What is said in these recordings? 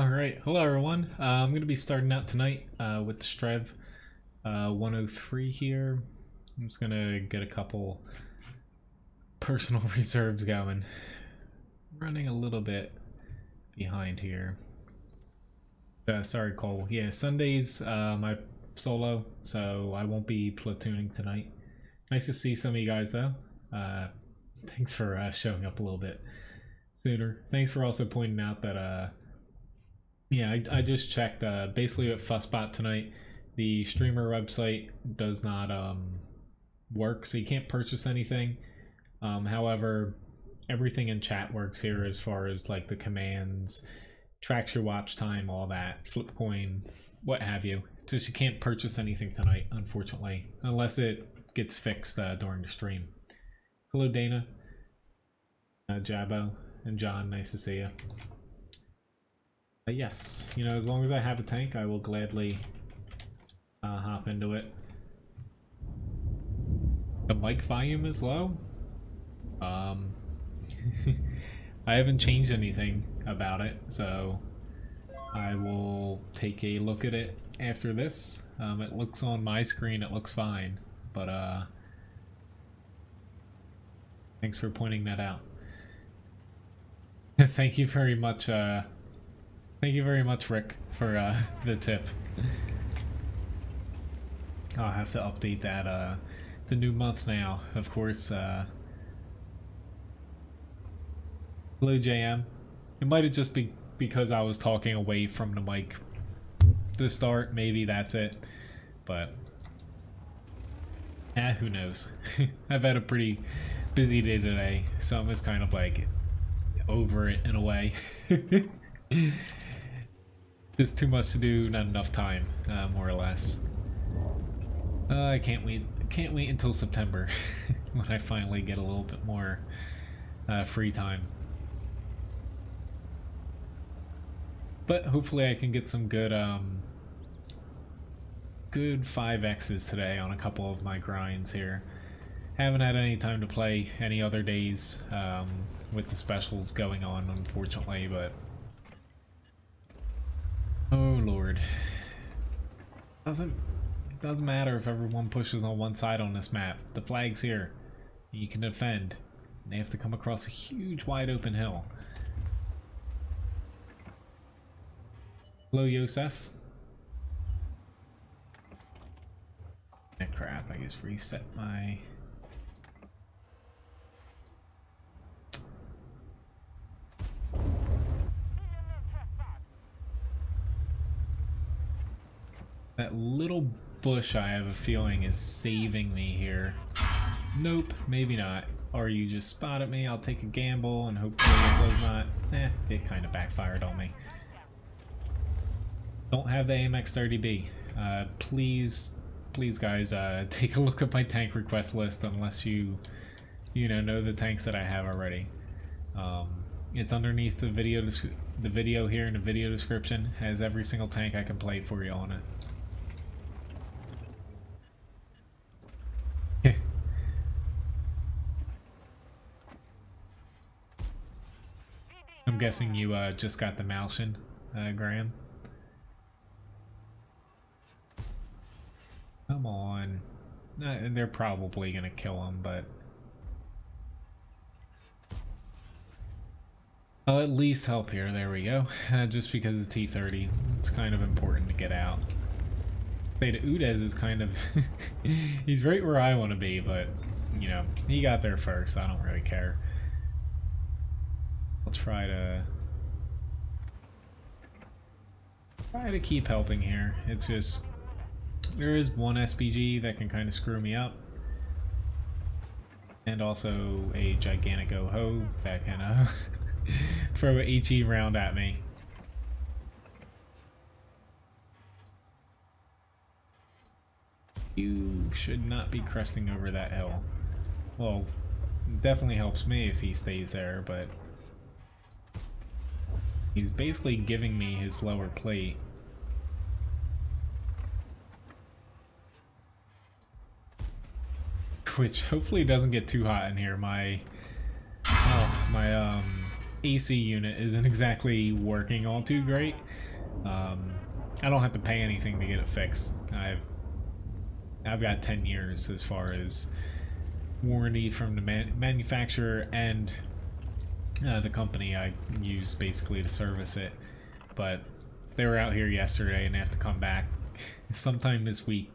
Alright, hello everyone. I'm going to be starting out tonight with the Strev 103 here. I'm just going to get a couple personal reserves going. Running a little bit behind here. Sorry Cole. Yeah, Sunday's my solo, so I won't be platooning tonight. Nice to see some of you guys though. Thanks for showing up a little bit sooner. Thanks for also pointing out that yeah, I just checked basically with Fussbot tonight. The streamer website does not work, so you can't purchase anything. However, everything in chat works here as far as like the commands, tracks your watch time, all that, flip coin, what have you. It's just you can't purchase anything tonight, unfortunately, unless it gets fixed during the stream. Hello Dana, Jabbo, and John, nice to see you. Yes, you know, as long as I have a tank, I will gladly hop into it. The mic volume is low. I haven't changed anything about it, so I will take a look at it after this. It looks on my screen, it looks fine, but thanks for pointing that out. Thank you very much, thank you very much, Rick, for the tip. I'll have to update that, the new month now, of course. Hello, JM. It might have just been because I was talking away from the mic to start. Maybe that's it. But, who knows. I've had a pretty busy day today, so I'm just kind of like over it in a way. There's too much to do, not enough time, more or less. I can't wait until September when I finally get a little bit more free time. But hopefully I can get some good good 5X's today on a couple of my grinds here. Haven't had any time to play any other days with the specials going on, unfortunately, but oh lord. Doesn't matter if everyone pushes on one side on this map. The flag's here. You can defend. They have to come across a huge wide open hill. Hello Yosef. Crap, I just reset my that little bush, I have a feeling, is saving me here. Nope, maybe not. Or you just spotted me, I'll take a gamble and hopefully it does not. It kind of backfired on me. Don't have the AMX-30B. Please guys, take a look at my tank request list unless you know the tanks that I have already. It's underneath the video here in the video description. Has every single tank I can play for you on it. I'm guessing you just got the Malshin, Graham. Come on. They're probably gonna kill him, but I'll at least help here. There we go. Just because it's T30, it's kind of important to get out. Say to Udez is kind of he's right where I want to be, but you know, he got there first. I don't really care. I'll try to keep helping here. It's just there is one SPG that can kind of screw me up, and also a gigantic ho that can throw a HE round at me. You should not be cresting over that hill. Well, it definitely helps me if he stays there, but he's basically giving me his lower plate. Which hopefully doesn't get too hot in here. My AC unit isn't exactly working all too great. I don't have to pay anything to get it fixed. I've got 10 years as far as warranty from the manufacturer and the company I use basically to service it. But they were out here yesterday and they have to come back sometime this week.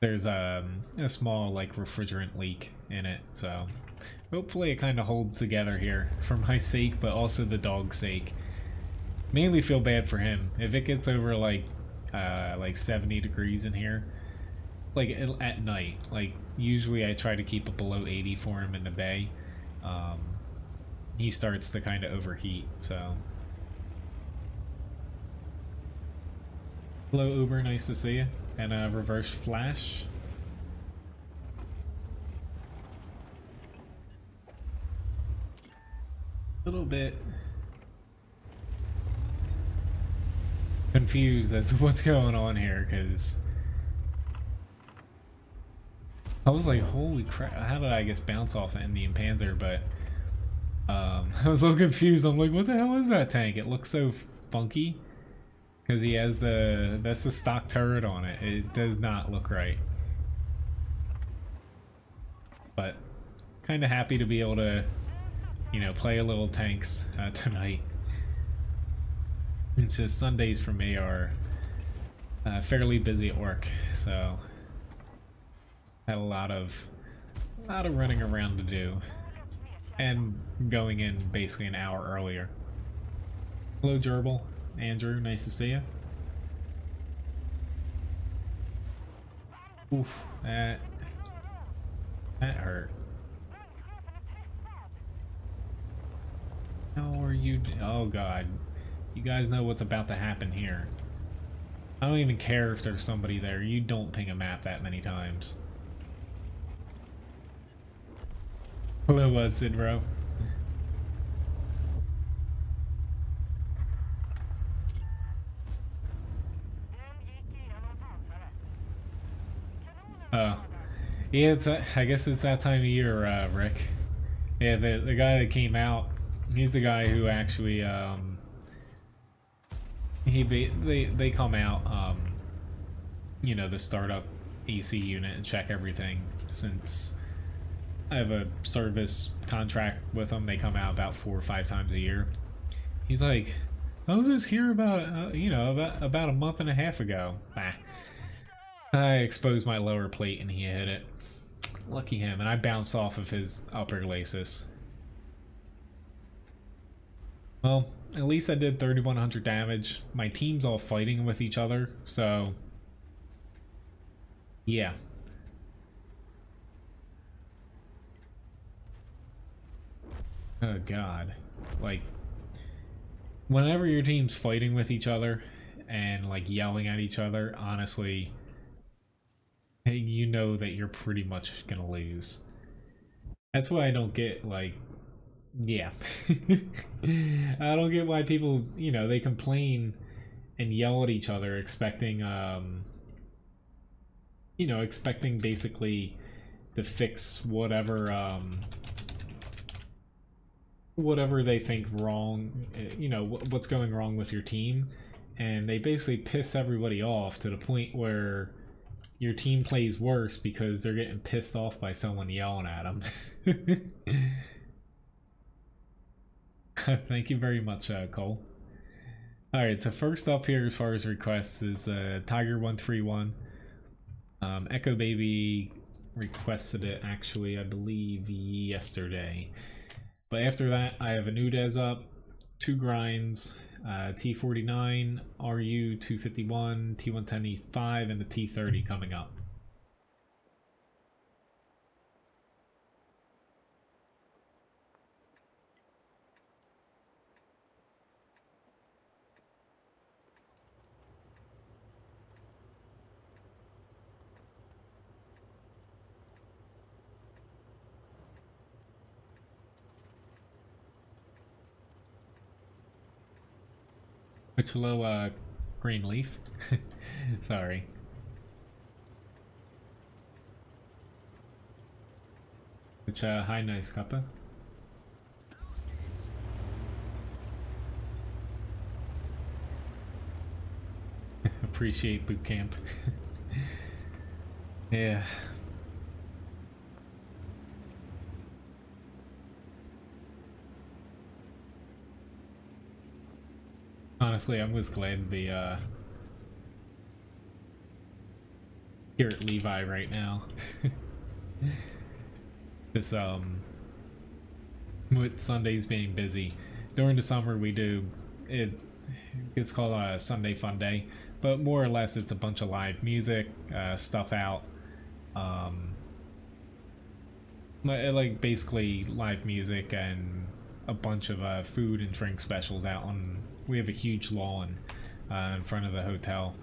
There's a small like refrigerant leak in it, so hopefully it kind of holds together here for my sake, but also the dog's sake. Mainly feel bad for him. If it gets over like 70 degrees in here, like at night, like usually I try to keep it below 80 for him in the bay, he starts to kind of overheat. So hello Uber, nice to see you. And a reverse flash. A little bit confused as to what's going on here, because I was like, holy crap, how did I guess bounce off the Indian Panzer? But I was a little confused. I'm like, what the hell is that tank? It looks so funky because he has that's the stock turret on it. It does not look right. But kind of happy to be able to, you know, play a little tanks tonight. It's just Sundays for me are fairly busy at work, so had a lot of running around to do, and going in basically an hour earlier. Hello Gerbil, Andrew, nice to see you. Oof, that hurt. How are you? Oh god. You guys know what's about to happen here. I don't even care if there's somebody there. You don't ping a map that many times. Hello, Sidro. Oh. Yeah, I guess it's that time of year, Rick. Yeah, the guy that came out, he's the guy who actually, they come out, you know, the startup AC unit and check everything. Since I have a service contract with them, they come out about 4 or 5 times a year. He's like, I was just here about, you know, about a month and a half ago. I exposed my lower plate and he hit it. Lucky him, and I bounced off of his upper glacis. Well, at least I did 3,100 damage. My team's all fighting with each other, so yeah. Oh god. Like, whenever your team's fighting with each other and like yelling at each other, honestly, you know that you're pretty much gonna lose. That's why I don't get, like, yeah. I don't get why people, you know, they complain and yell at each other expecting, you know, expecting basically to fix whatever, whatever they think wrong, you know, what's going wrong with your team. And they basically piss everybody off to the point where your team plays worse because they're getting pissed off by someone yelling at them. Thank you very much, Cole. Alright, so first up here as far as requests is Tiger 131. Echo Baby requested it actually, I believe, yesterday. But after that, I have a Nudez up, 2 grinds, T49, RU 251, T110E5, and the T30 coming up. Which hello, Green Leaf. Sorry. Which, hi, nice cuppa. Appreciate boot camp. Yeah. Honestly, I'm just glad to be here at Levi right now. This with Sundays being busy. During the summer we do it's called a Sunday Fun Day, but more or less it's a bunch of live music, stuff out, like basically live music and a bunch of food and drink specials out on. We have a huge lawn in front of the hotel,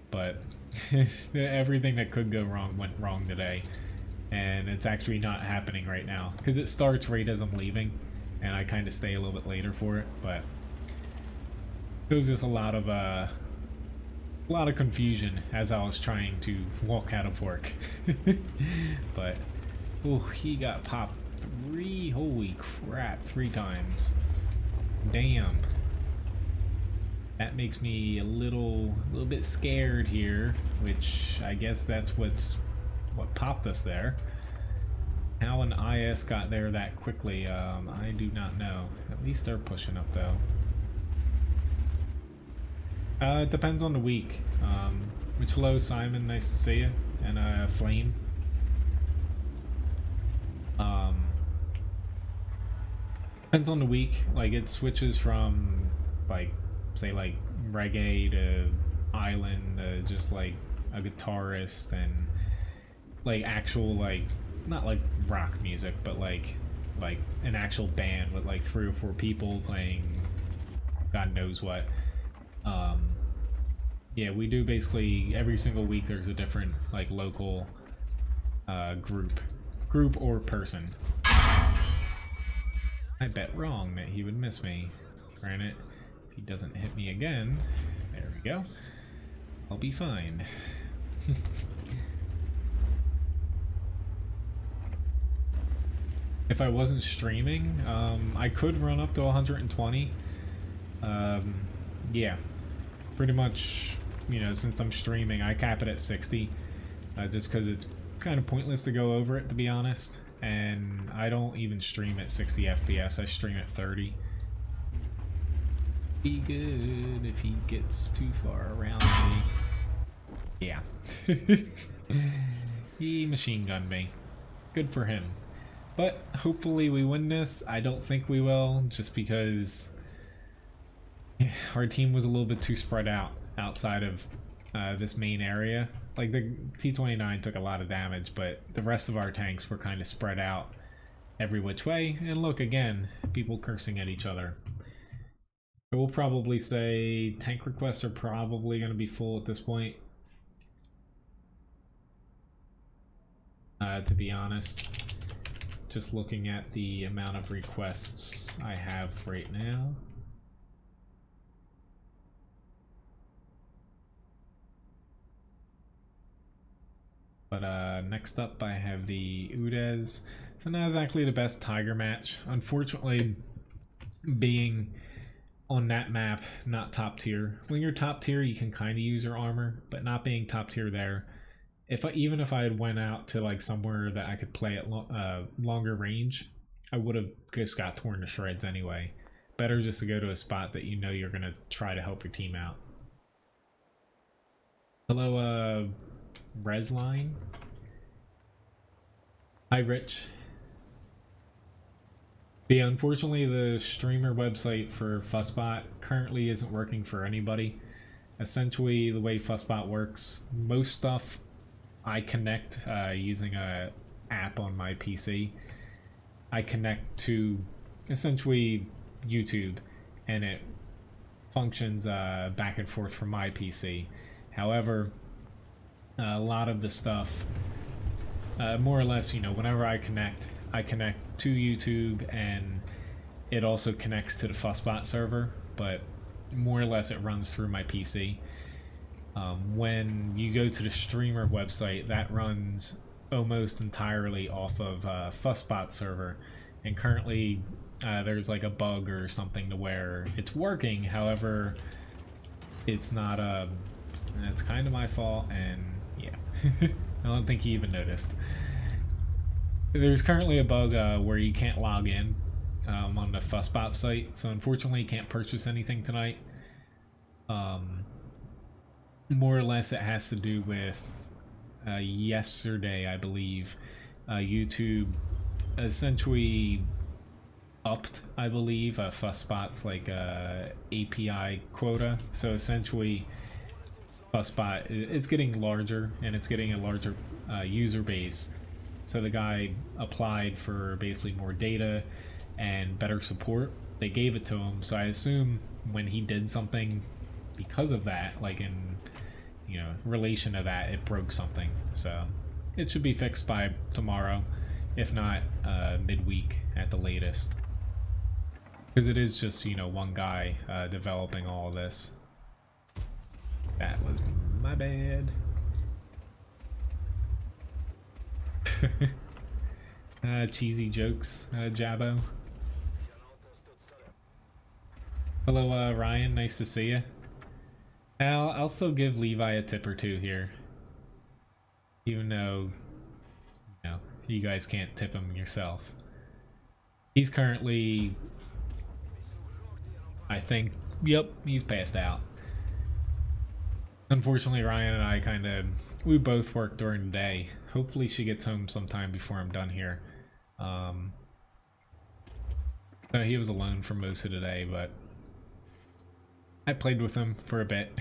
but everything that could go wrong went wrong today, and it's actually not happening right now because it starts right as I'm leaving, and I kind of stay a little bit later for it. But it was just a lot of confusion as I was trying to walk out of work. But oh, he got popped holy crap, 3 times. Damn. That makes me a little bit scared here, which I guess that's what popped us there. How an IS got there that quickly, I do not know. At least they're pushing up though. It depends on the week. Which hello Simon, nice to see you, and Flame. Depends on the week. Like it switches from like say like reggae to island to just like a guitarist and like actual like not like rock music but like an actual band with like 3 or 4 people playing God knows what. Yeah, we do basically every single week there's a different like local group or person. I bet wrong that he would miss me. Granted, if he doesn't hit me again, there we go, I'll be fine. If I wasn't streaming, I could run up to 120. Yeah, pretty much, you know, since I'm streaming, I cap it at 60, just because it's kind of pointless to go over it, to be honest. And I don't even stream at 60 FPS, I stream at 30. Be good if he gets too far around me. Yeah. He machine gunned me. Good for him. But hopefully we win this. I don't think we will, just because our team was a little bit too spread out outside of this main area. Like the T-29 took a lot of damage, but the rest of our tanks were kind of spread out every which way. And look, again, people cursing at each other. I will probably say tank requests are probably going to be full at this point. To be honest, just looking at the amount of requests I have right now. But next up I have the Udez. So not exactly the best Tiger match. Unfortunately, being on that map, not top tier. When you're top tier, you can kind of use your armor, but not being top tier there. Even if I had went out to like somewhere that I could play at longer range, I would have just got torn to shreds anyway. Better just to go to a spot that you know you're gonna try to help your team out. Hello, Resline. Hi, Rich. Yeah, unfortunately, the streamer website for Fussbot currently isn't working for anybody. Essentially, the way Fussbot works, most stuff I connect using a app on my PC. I connect to essentially YouTube, and it functions back and forth from my PC. However, a lot of the stuff, more or less, you know, whenever I connect to YouTube, and it also connects to the Fussbot server, but more or less it runs through my PC. When you go to the streamer website, that runs almost entirely off of Fussbot server, and currently there's like a bug or something to where it's working, however it's not That's kind of my fault, and yeah. I don't think he even noticed. There's currently a bug where you can't log in on the Fussbot site, so unfortunately you can't purchase anything tonight. More or less it has to do with yesterday, I believe. YouTube essentially upped, I believe, Fussbot's like API quota. So essentially Fussbot, it's getting larger, and it's getting a larger user base. So the guy applied for basically more data and better support. They gave it to him, so I assume when he did something because of that, like in, you know, relation to that, it broke something. So it should be fixed by tomorrow, if not midweek at the latest. Because it is just, you know, one guy developing all of this. That was my bad. Cheesy jokes, Jabbo. Hello, Ryan. Nice to see you. I'll still give Levi a tip or two here, even though, you know, you guys can't tip him yourself. He's currently, I think, yep, he's passed out. Unfortunately, Ryan and I we both work during the day. Hopefully she gets home sometime before I'm done here. So he was alone for most of the day, but I played with him for a bit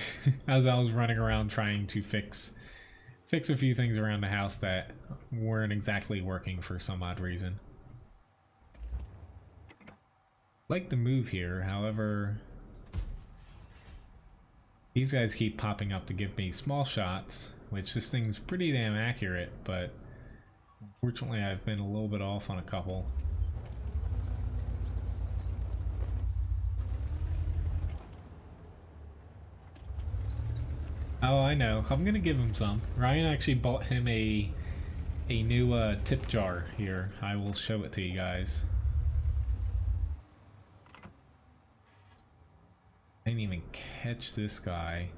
as I was running around trying to fix a few things around the house that weren't exactly working for some odd reason. Like the move here, however, these guys keep popping up to give me small shots, which this thing's pretty damn accurate, but unfortunately I've been a little bit off on a couple. Oh, I know. I'm gonna give him some. Ryan actually bought him a new tip jar here. I will show it to you guys. I didn't even catch this guy.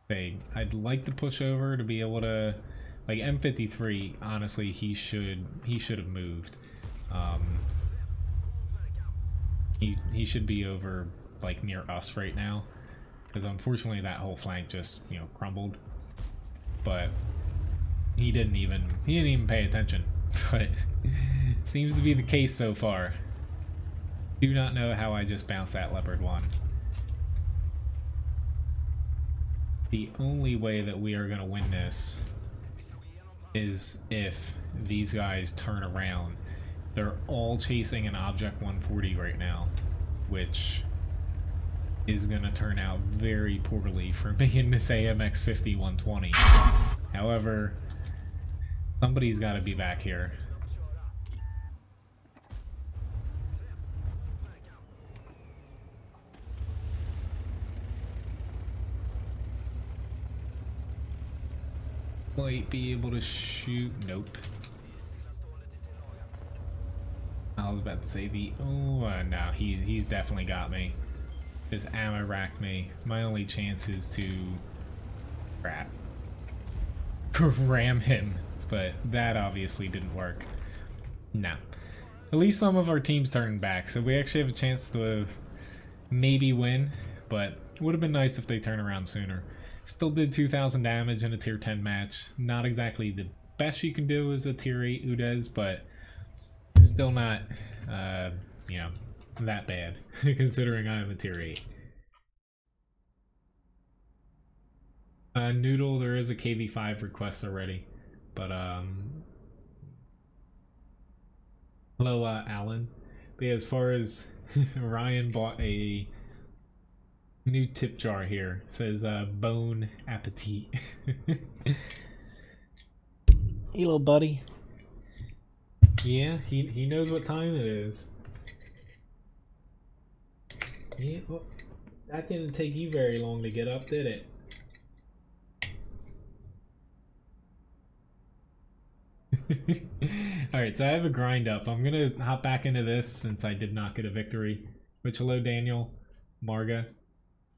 I'd like to push over to be able to, like, M53, honestly, he should have moved. He should be over, like, near us right now, because unfortunately that whole flank just, you know, crumbled. But he didn't even pay attention. But seems to be the case so far. Do not know how I just bounced that Leopard one. The only way that we are going to win this is if these guys turn around. They're all chasing an Object 140 right now, which is going to turn out very poorly for me in this AMX 50 120. However, somebody's got to be back here. Might be able to shoot. Nope. I was about to say no, he's definitely got me. Just ammo racked me. My only chance is to crap. Ram him, but that obviously didn't work. No. At least some of our team's turning back, so we actually have a chance to maybe win, but it would have been nice if they turn around sooner. Still did 2,000 damage in a tier 10 match. Not exactly the best you can do as a tier 8 Udez, but still not, you know, that bad, considering I'm a tier 8. Noodle, there is a KV5 request already, but, hello, Alan. But yeah, as far as Ryan bought a new tip jar here. It says Bon Appetit. Hey, little buddy. Yeah, he knows what time it is. Yeah, well, that didn't take you very long to get up, did it? Alright, so I have a grind up. I'm gonna hop back into this since I did not get a victory. Which, hello Daniel, Marga.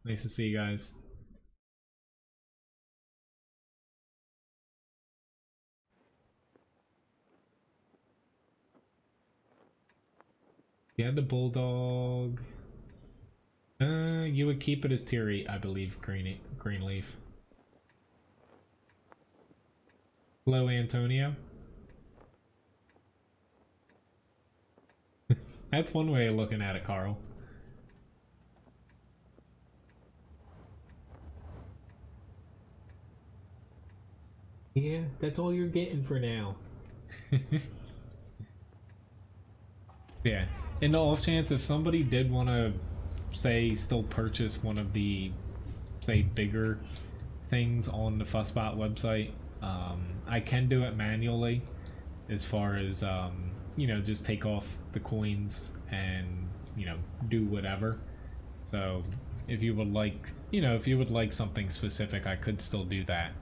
Nice to see you guys. Yeah, the bulldog. You would keep it as tier 8, I believe, Greenleaf. Hello, Antonio. That's one way of looking at it, Carl. Yeah, that's all you're getting for now. Yeah, in the off chance if somebody did want to, say, still purchase one of the, say, bigger things on the Fussbot website, I can do it manually, as far as, you know, just take off the coins and, you know, do whatever. So if you would like, you know, if you would like something specific, I could still do that.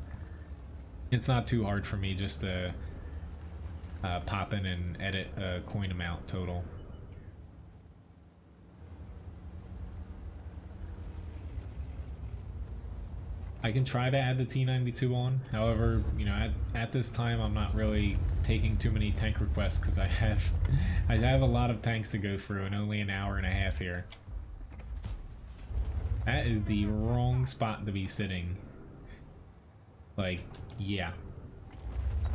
It's not too hard for me just to pop in and edit a coin amount total. I can try to add the T92 on, however, you know, at this time I'm not really taking too many tank requests because I have a lot of tanks to go through and only an hour and a half here. That is the wrong spot to be sitting. Like, yeah.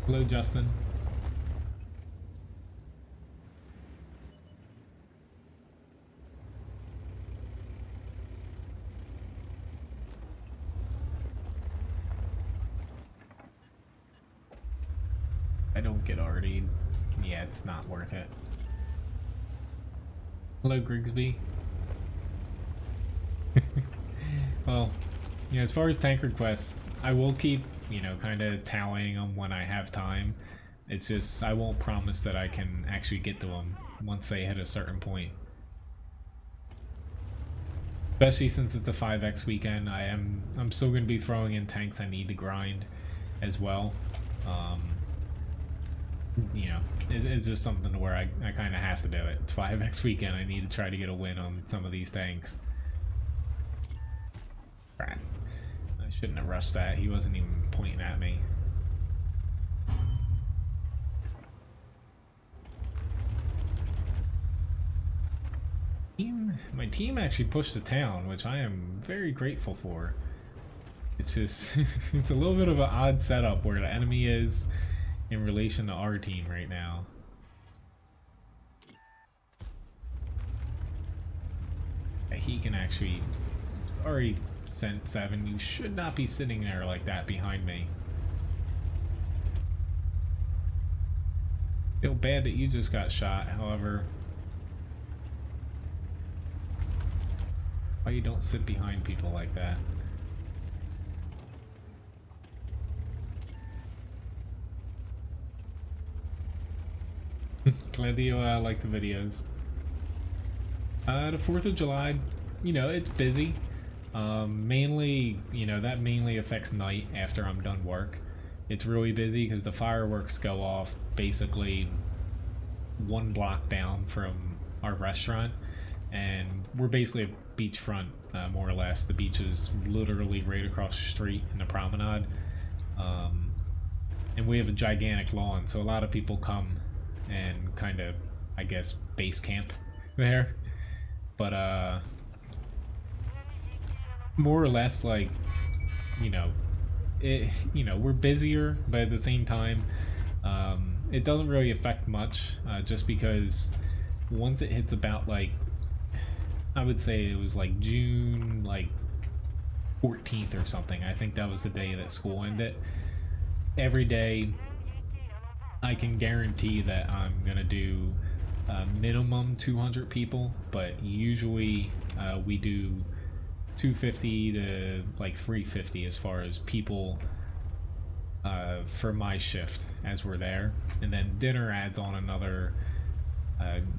Hello, Justin. I don't get RD'd. Yeah, it's not worth it. Hello, Grigsby. Well, you know, as far as tank requests, I will keep, you know, kind of tallying them when I have time. It's just, I won't promise that I can actually get to them once they hit a certain point. Especially since it's a 5x weekend, I'm still going to be throwing in tanks I need to grind as well. You know, it's just something where I kind of have to do it. It's 5x weekend, I need to try to get a win on some of these tanks. Crap. I shouldn't have rushed that, he wasn't even pointing at me. My team actually pushed the town, which I am very grateful for. It's just, it's a little bit of an odd setup where the enemy is in relation to our team right now. He can actually, sorry, Cent 7, you should not be sitting there like that behind me. Feel bad that you just got shot, however. Why you don't sit behind people like that? Glad that you like the videos. The 4th of July, you know, it's busy. Mainly, you know, that mainly affects night after I'm done work. It's really busy because the fireworks go off basically 1 block down from our restaurant, and we're basically a beachfront, more or less. The beach is literally right across the street in the promenade, and we have a gigantic lawn, so a lot of people come and kind of, I guess, base camp there. But more or less, like, you know, we're busier, but at the same time, it doesn't really affect much, just because once it hits about, like, I would say it was like June, like 14th or something. I think that was the day that school ended. Every day, I can guarantee that I'm gonna do minimum 200 people, but usually we do 250 to like 350 as far as people for my shift as we're there, and then dinner adds on another.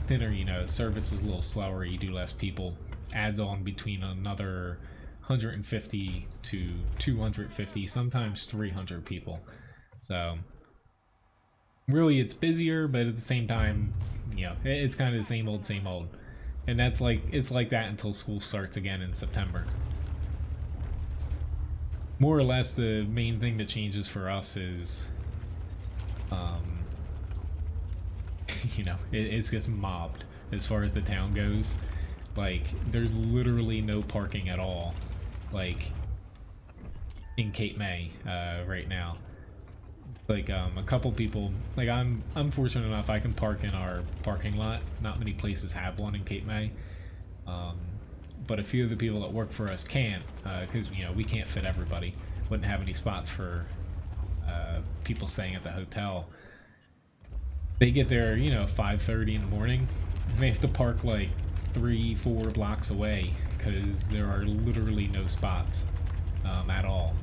Dinner, you know, service is a little slower, you do less people, adds on between another 150 to 250, sometimes 300 people. So really it's busier, but at the same time, you know, it's kind of the same old, same old. And that's like, it's like that until school starts again in September. More or less, the main thing that changes for us is, you know, it's just mobbed as far as the town goes. Like, there's literally no parking at all, like, in Cape May, right now. Like, a couple people, like, I'm fortunate enough I can park in our parking lot. Not many places have one in Cape May. But a few of the people that work for us can't, because, you know, we can't fit everybody. Wouldn't have any spots for people staying at the hotel. They get there, you know, 5:30 in the morning, and they have to park like 3-4 blocks away because there are literally no spots at all.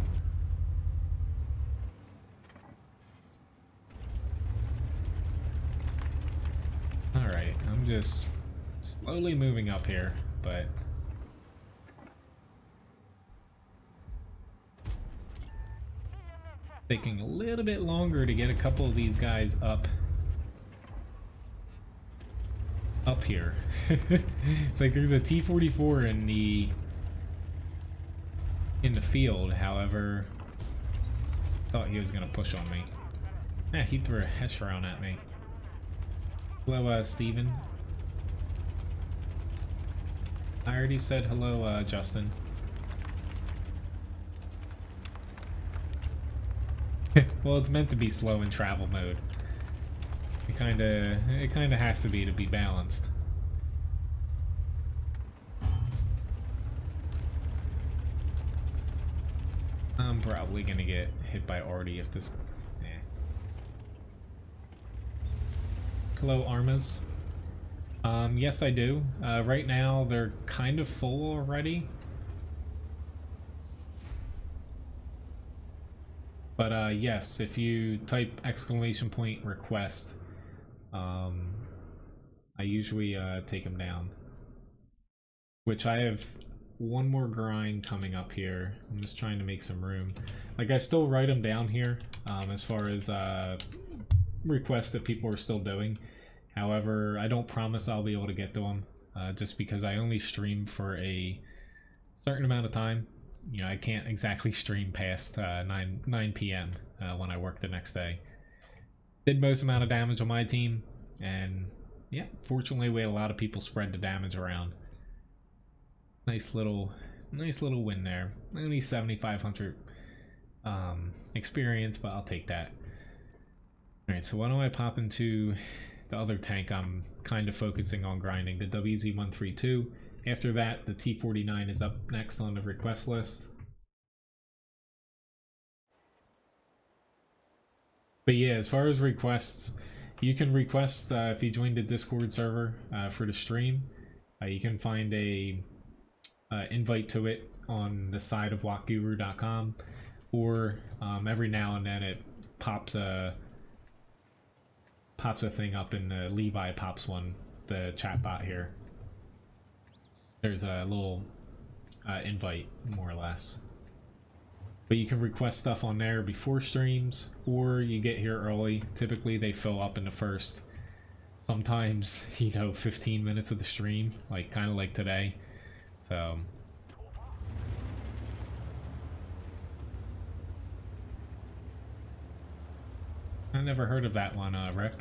Alright, I'm just slowly moving up here, but taking a little bit longer to get a couple of these guys up here. It's like there's a T-44 in the field, however, thought he was gonna push on me. Yeah, he threw a hesh round at me. Hello, Steven. I already said hello, Justin. Well, it's meant to be slow in travel mode. It kinda has to be balanced. I'm probably gonna get hit by Artie if this. Hello, Armas. Yes, I do. Right now, they're kind of full already. But yes, if you type !request, I usually take them down. Which I have one more grind coming up here. I'm just trying to make some room. Like, I still write them down here as far as requests that people are still doing. However, I don't promise I'll be able to get to them just because I only stream for a certain amount of time. You know, I can't exactly stream past 9 p.m. When I work the next day. Did most amount of damage on my team, and yeah, fortunately we had a lot of people spread the damage around. Nice little win there. Only 7,500 experience, but I'll take that. Alright, so why don't I pop into the other tank I'm kind of focusing on grinding, the WZ-132. After that, the T-49 is up next on the request list. But yeah, as far as requests, you can request if you join the Discord server for the stream. You can find a invite to it on the side of WoTguru.com, or every now and then it pops a thing up in the Levi pops one, the chat bot here. There's a little invite, more or less. But you can request stuff on there before streams, or you get here early. Typically they fill up in the first, sometimes, you know, 15 minutes of the stream, like kind of like today. So I never heard of that one, Rick.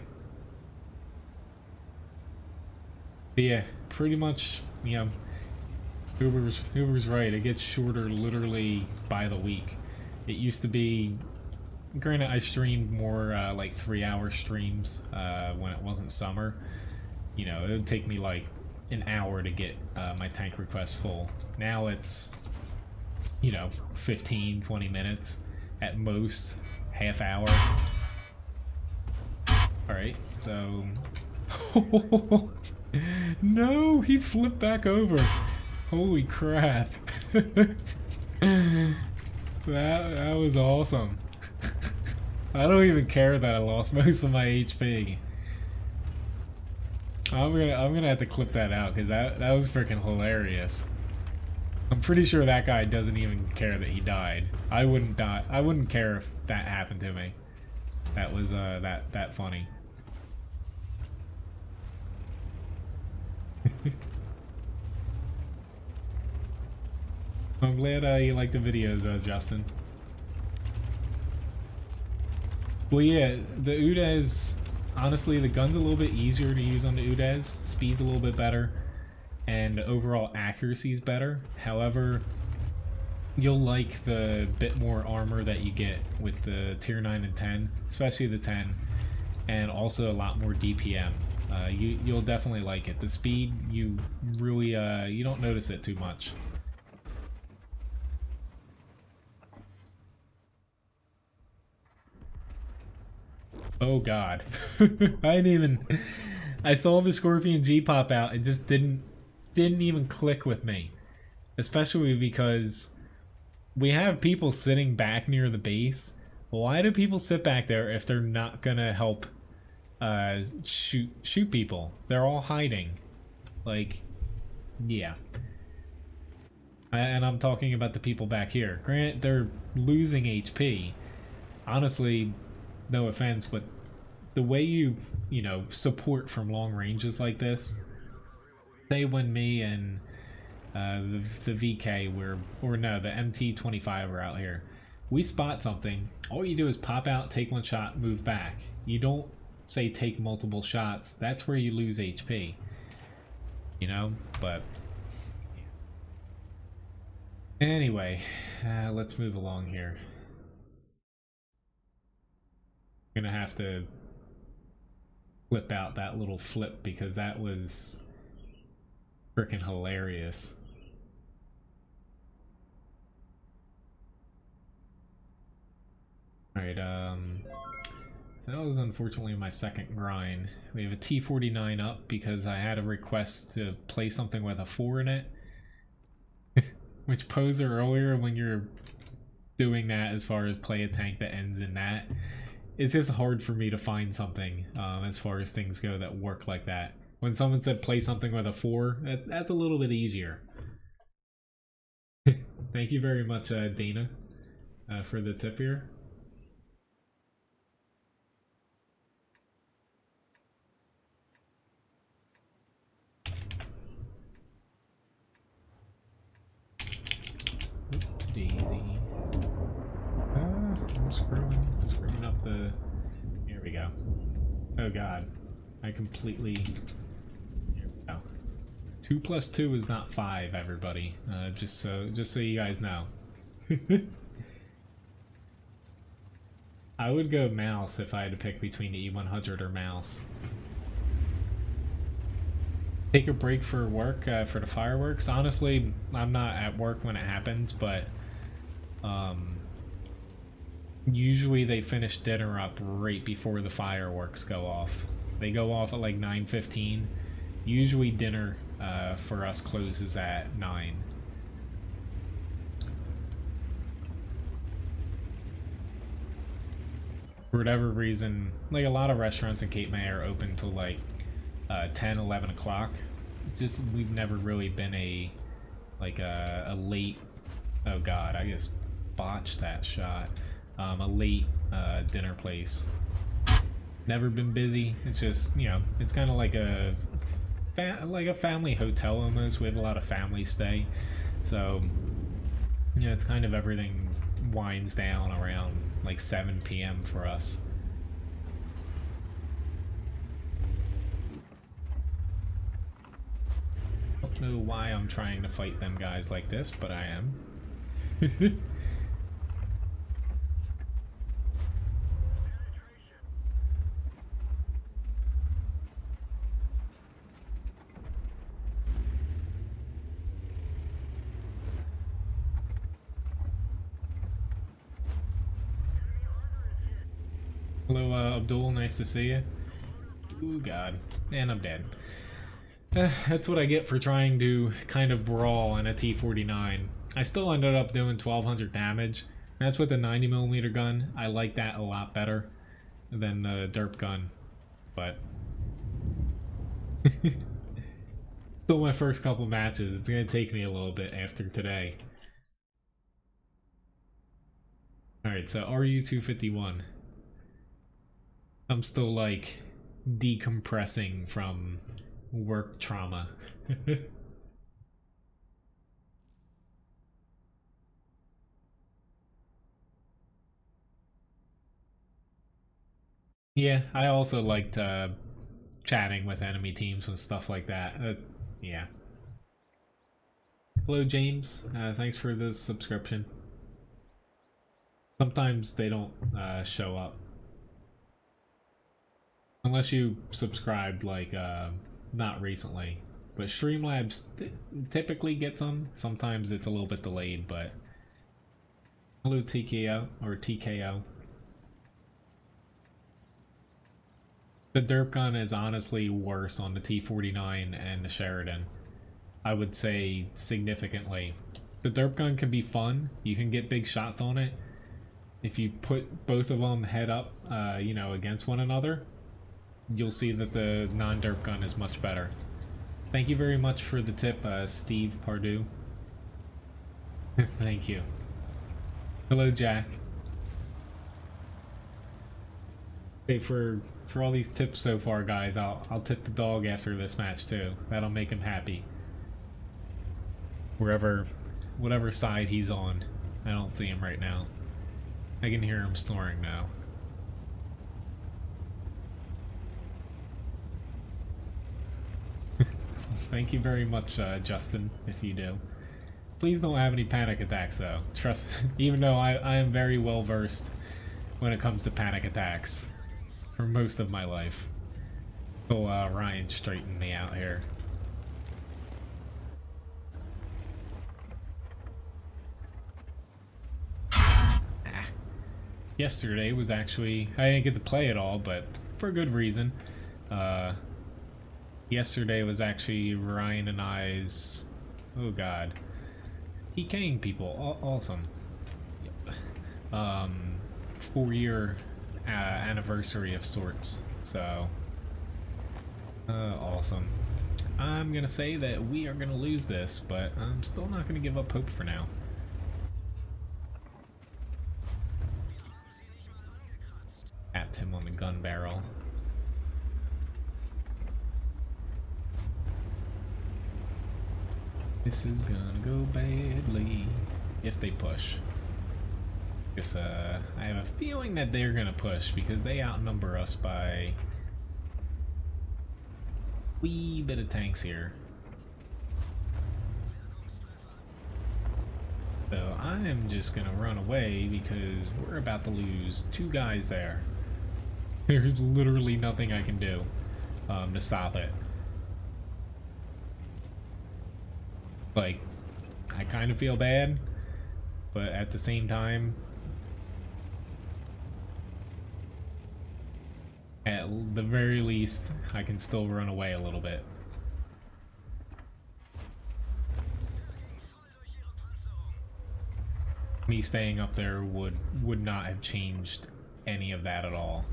But yeah, pretty much, you know, Uber's right. It gets shorter literally by the week. It used to be, granted, I streamed more like 3-hour streams when it wasn't summer. You know, it would take me like an hour to get my tank request full. Now it's, you know, 15-20 minutes at most, half hour. Alright, so no, he flipped back over. Holy crap. that was awesome. I don't even care that I lost most of my HP. I'm gonna have to clip that out because that was freaking hilarious. I'm pretty sure that guy doesn't even care that he died. I wouldn't die. I wouldn't care if that happened to me. That was that funny. I'm glad you like the videos, Justin. Well, yeah, the Udez, honestly, the gun's a little bit easier to use on the Udez. Speed's a little bit better, and overall accuracy is better. However, you'll like the bit more armor that you get with the tier 9 and 10, especially the 10, and also a lot more DPM. You'll definitely like it. The speed, you really, you don't notice it too much. Oh god. I saw the Scorpion G pop out, it just didn't even click with me. Especially because we have people sitting back near the base. Why do people sit back there if they're not gonna help shoot people? They're all hiding. Like, yeah. And I'm talking about the people back here. Granted, they're losing HP. Honestly, no offense, but the way you know, support from long ranges like this, say when me and the VK or no, the MT25 are out here, we spot something, all you do is pop out, take one shot, move back. You don't say take multiple shots. That's where you lose HP, you know. But anyway, let's move along here. I'm gonna have to flip out that little flip because that was freaking hilarious. Alright, so that was unfortunately my second grind. We have a T49 up because I had a request to play something with a 4 in it. Which Poser earlier, when you're doing that as far as play a tank that ends in that, it's just hard for me to find something as far as things go that work like that. When someone said play something with a 4, that's a little bit easier. Thank you very much, Dana, for the tip here. Oops, daisy. I'm screwing up the... Here we go. Oh god. I completely... Here we go. 2 plus 2 is not 5, everybody. Just so you guys know. I would go mouse if I had to pick between the E100 or mouse. Take a break for work, for the fireworks. Honestly, I'm not at work when it happens, but usually they finish dinner up right before the fireworks go off. They go off at like 9:15. Usually dinner for us closes at 9. For whatever reason, like a lot of restaurants in Cape May are open till like 10, 11 o'clock. It's just we've never really been a late... Oh god, I just botched that shot. A late dinner place. Never been busy. It's just, you know, it's kind of like a family hotel almost. We have a lot of family stay, so you know, it's kind of everything winds down around like 7 p.m. for us. I don't know why I'm trying to fight them guys like this, but I am. Hello, Abdul, nice to see you. Ooh, God. And I'm dead. That's what I get for trying to kind of brawl in a T49. I still ended up doing 1200 damage. That's with the 90mm gun. I like that a lot better than the derp gun. But... still my first couple matches. It's going to take me a little bit after today. Alright, so RU-251. I'm still like decompressing from work trauma. Yeah, I also liked chatting with enemy teams and stuff like that. Yeah. Hello, James. Thanks for the subscription. Sometimes they don't show up. Unless you subscribed, like, not recently. But Streamlabs typically gets them. Sometimes it's a little bit delayed, but... Hello, TKO, or TKO. The derp gun is honestly worse on the T49 and the Sheridan. I would say significantly. The derp gun can be fun. You can get big shots on it. If you put both of them head up, you know, against one another, you'll see that the non-derp gun is much better. Thank you very much for the tip, Steve Pardue. Thank you. Hello, Jack. Hey, for all these tips so far, guys, I'll tip the dog after this match too. That'll make him happy. Whatever side he's on. I don't see him right now. I can hear him snoring now. Thank you very much, Justin, if you do. Please don't have any panic attacks, though. Trust, even though I am very well versed when it comes to panic attacks for most of my life. So, Ryan straightened me out here. Yesterday was actually, I didn't get to play it all, but for a good reason. Yesterday was actually Ryan and I's, oh god, PKing people, awesome. Yep. 4-year anniversary of sorts, so awesome. I'm gonna say that we are gonna lose this, but I'm still not gonna give up hope for now. Tapped him on the gun barrel. This is gonna go badly if they push. Guess I have a feeling that they're gonna push because they outnumber us by a wee bit of tanks here. So I am just gonna run away because we're about to lose 2 guys there. There's literally nothing I can do to stop it. Like, I kind of feel bad, but at the same time, at the very least, I can still run away a little bit. Me staying up there would not have changed any of that at all.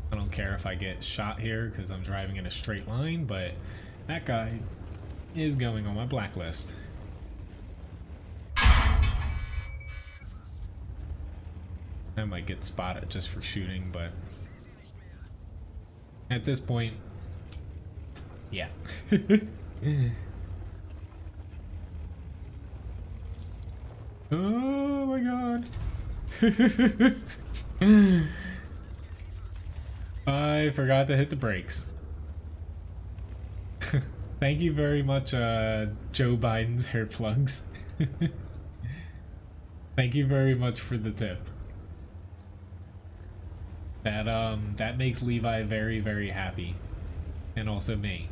I don't care if I get shot here because I'm driving in a straight line, but that guy is going on my blacklist. I might get spotted just for shooting, but at this point, yeah. Oh my god. I forgot to hit the brakes. Thank you very much, Joe Biden's hair plugs. Thank you very much for the tip. That makes Levi very, very happy. And also me.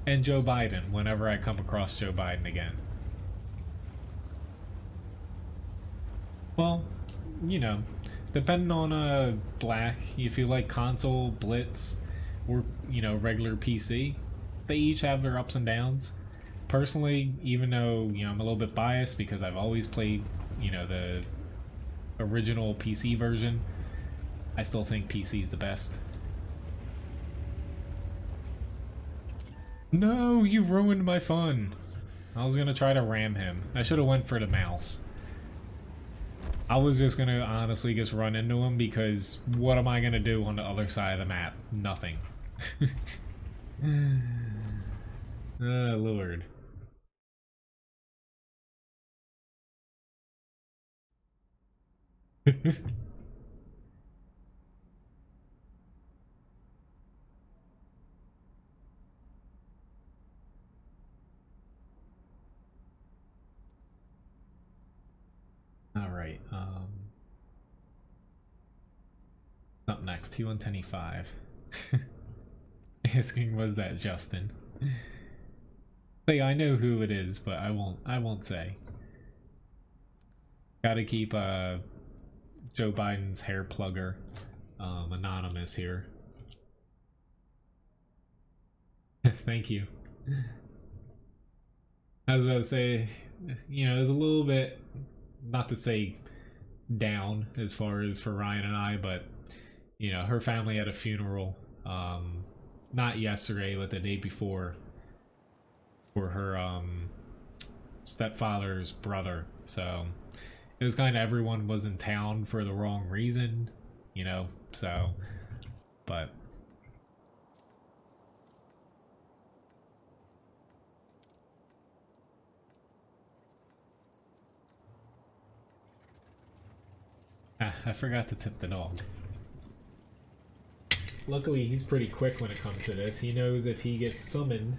And Joe Biden, whenever I come across Joe Biden again. Well, you know, depending on Black, if you like console, Blitz, or, you know, regular PC, they each have their ups and downs. Personally, even though, you know, I'm a little bit biased because I've always played, you know, the original PC version, I still think PC is the best. No, you ruined my fun. I was gonna try to ram him. I should have went for the mouse. I was just gonna honestly just run into him because what am I gonna do on the other side of the map? Nothing. Oh, Lord. All right. Up next, T110E5. Asking, was that Justin? Say, I know who it is, but I won't say. Gotta keep Joe Biden's hair plugger anonymous here. Thank you. I was about to say, you know, it's a little bit, not to say down as far as for Ryan and I, but you know, her family had a funeral, not yesterday, but the day before, for her stepfather's brother. So it was kind of, everyone was in town for the wrong reason, you know, so, but I forgot to tip the dog. Luckily, he's pretty quick when it comes to this. He knows if he gets summoned,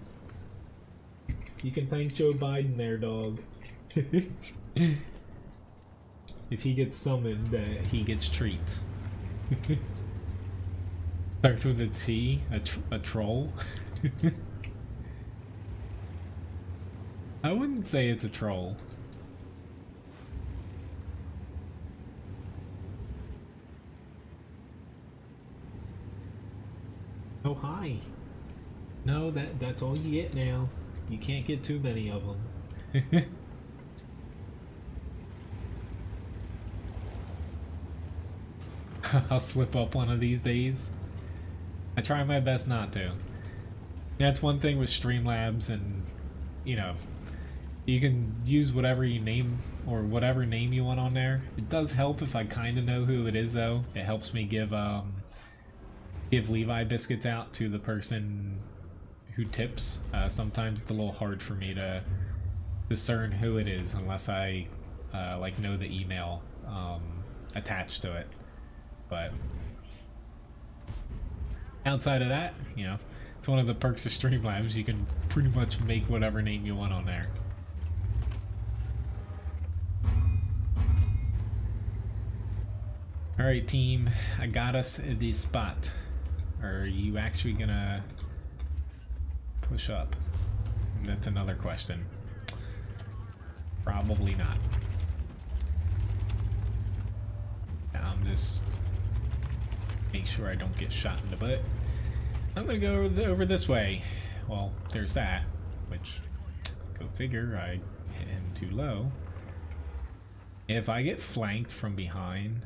you can thank Joe Biden there, dog. If he gets summoned, he gets treats. Starts with a T, a troll. I wouldn't say it's a troll. Oh, hi. No, that's all you get now. You can't get too many of them. I'll slip up one of these days. I try my best not to. That's one thing with Streamlabs, and you know, you can use whatever you name or whatever name you want on there. It does help if I kind of know who it is, though. It helps me give Levi biscuits out to the person who tips. Sometimes it's a little hard for me to discern who it is unless I like know the email attached to it. But outside of that, you know, it's one of the perks of Streamlabs. You can pretty much make whatever name you want on there. Alright, team, I got us the spot. Are you actually gonna push up? That's another question. Probably not. I'm just make sure I don't get shot in the butt. I'm gonna go over this way. Well, there's that, which, go figure, I am too low. If I get flanked from behind,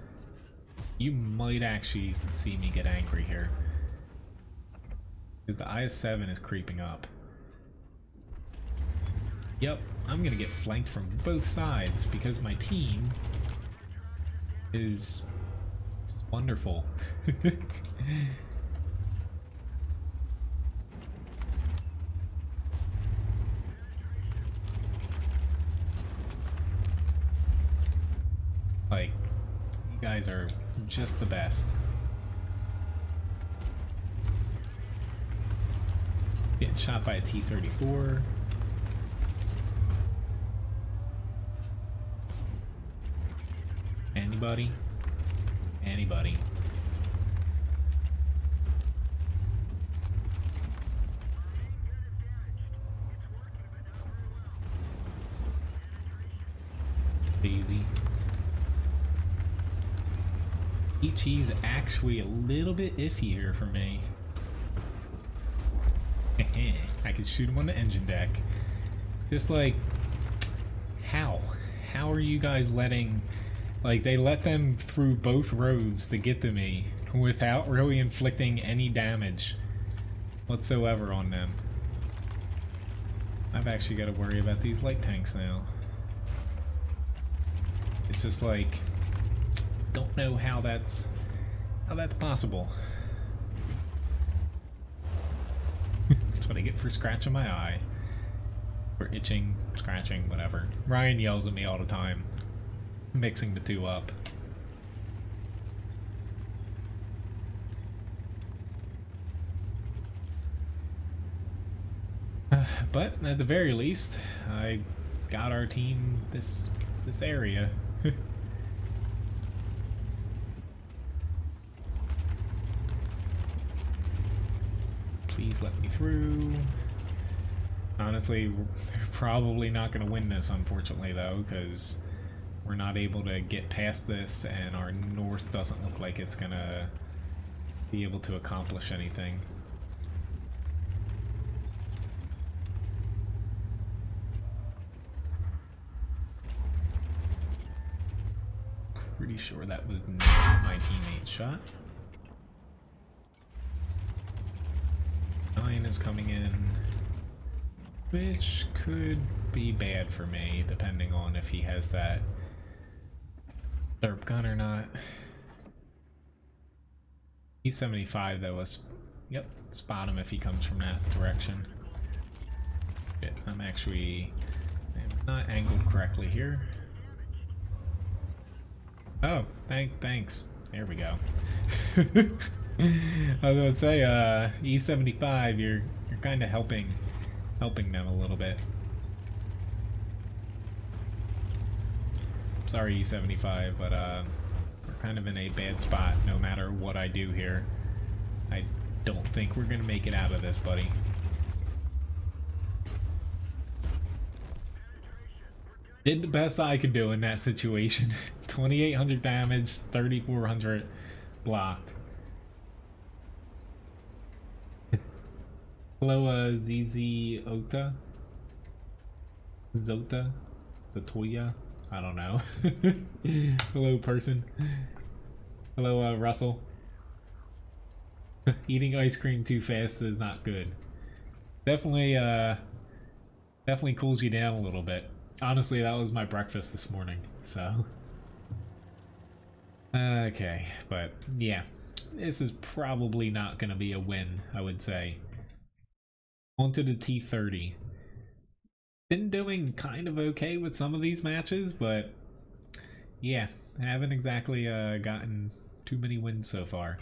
you might actually see me get angry here. Because the IS-7 is creeping up. Yep, I'm gonna get flanked from both sides because my team is just wonderful. Like, you guys are just the best. Getting shot by a T-34. Anybody? Anybody? Daisy. ET's actually a little bit iffy here for me. I could shoot him on the engine deck. Just like, how? How are you guys letting, like, they let them through both roads to get to me without really inflicting any damage whatsoever on them? I've actually got to worry about these light tanks now. It's just like, don't know how that's possible. That's what I get for scratching my eye. Or itching, scratching, whatever. Ryan yells at me all the time, mixing the two up. But at the very least, I got our team this area. Please let me through. Honestly, we're probably not going to win this, unfortunately, though, because we're not able to get past this, and our north doesn't look like it's going to be able to accomplish anything. Pretty sure that was not my teammate's shot. 9 is coming in, which could be bad for me, depending on if he has that derp gun or not. E75 though was, yep, spot him if he comes from that direction. Shit, I'm not angled correctly here. Oh, thanks. There we go. I was gonna say, E75, you're kind of helping them a little bit. Sorry, E75, but we're kind of in a bad spot. No matter what I do here, I don't think we're gonna make it out of this, buddy. Did the best I could do in that situation. 2,800 damage, 3,400 blocked. Hello, ZZ Ota? Zota? Zatoya? I don't know. Hello, person. Hello, Russell. Eating ice cream too fast is not good. Definitely cools you down a little bit. Honestly, that was my breakfast this morning, so. Okay, but yeah. This is probably not going to be a win, I would say. Onto the T30. Been doing kind of okay with some of these matches, but yeah, I haven't exactly gotten too many wins so far.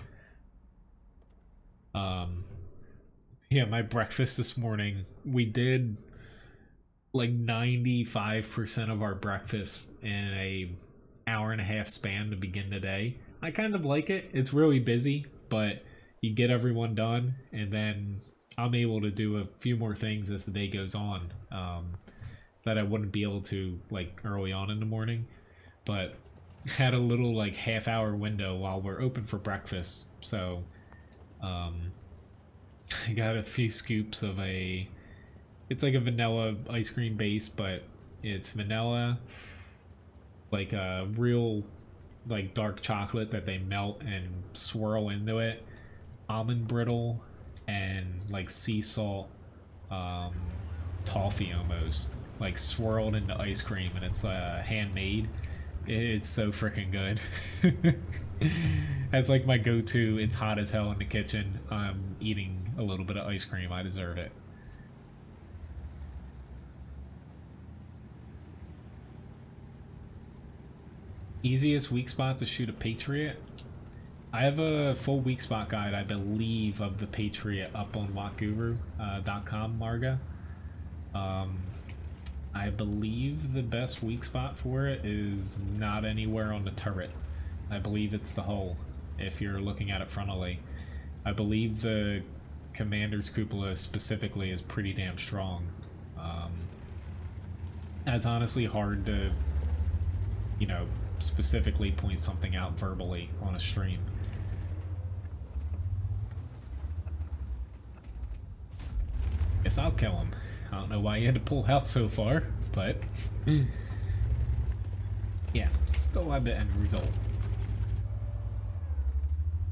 Yeah, my breakfast this morning, we did like 95% of our breakfast in a hour-and-a-half span to begin the day. I kind of like it. It's really busy, but you get everyone done, and then I'm able to do a few more things as the day goes on that I wouldn't be able to like early on in the morning. But had a little like half-hour window while we're open for breakfast, so I got a few scoops of it's like a vanilla ice cream base, but it's vanilla, like a real like dark chocolate that they melt and swirl into it, almond brittle, and like sea salt toffee almost, like swirled into ice cream, and it's handmade. It's so freaking good. That's like my go-to. It's hot as hell in the kitchen. I'm eating a little bit of ice cream. I deserve it. Easiest weak spot to shoot a Patriot? I have a full weak spot guide, I believe, of the Patriot up on WoTguru.com, Marga. I believe the best weak spot for it is not anywhere on the turret. I believe it's the hull, if you're looking at it frontally. I believe the Commander's cupola specifically is pretty damn strong. It's honestly hard to, you know, specifically point something out verbally on a stream. Guess I'll kill him. I don't know why you had to pull out so far, but yeah, still have the end result.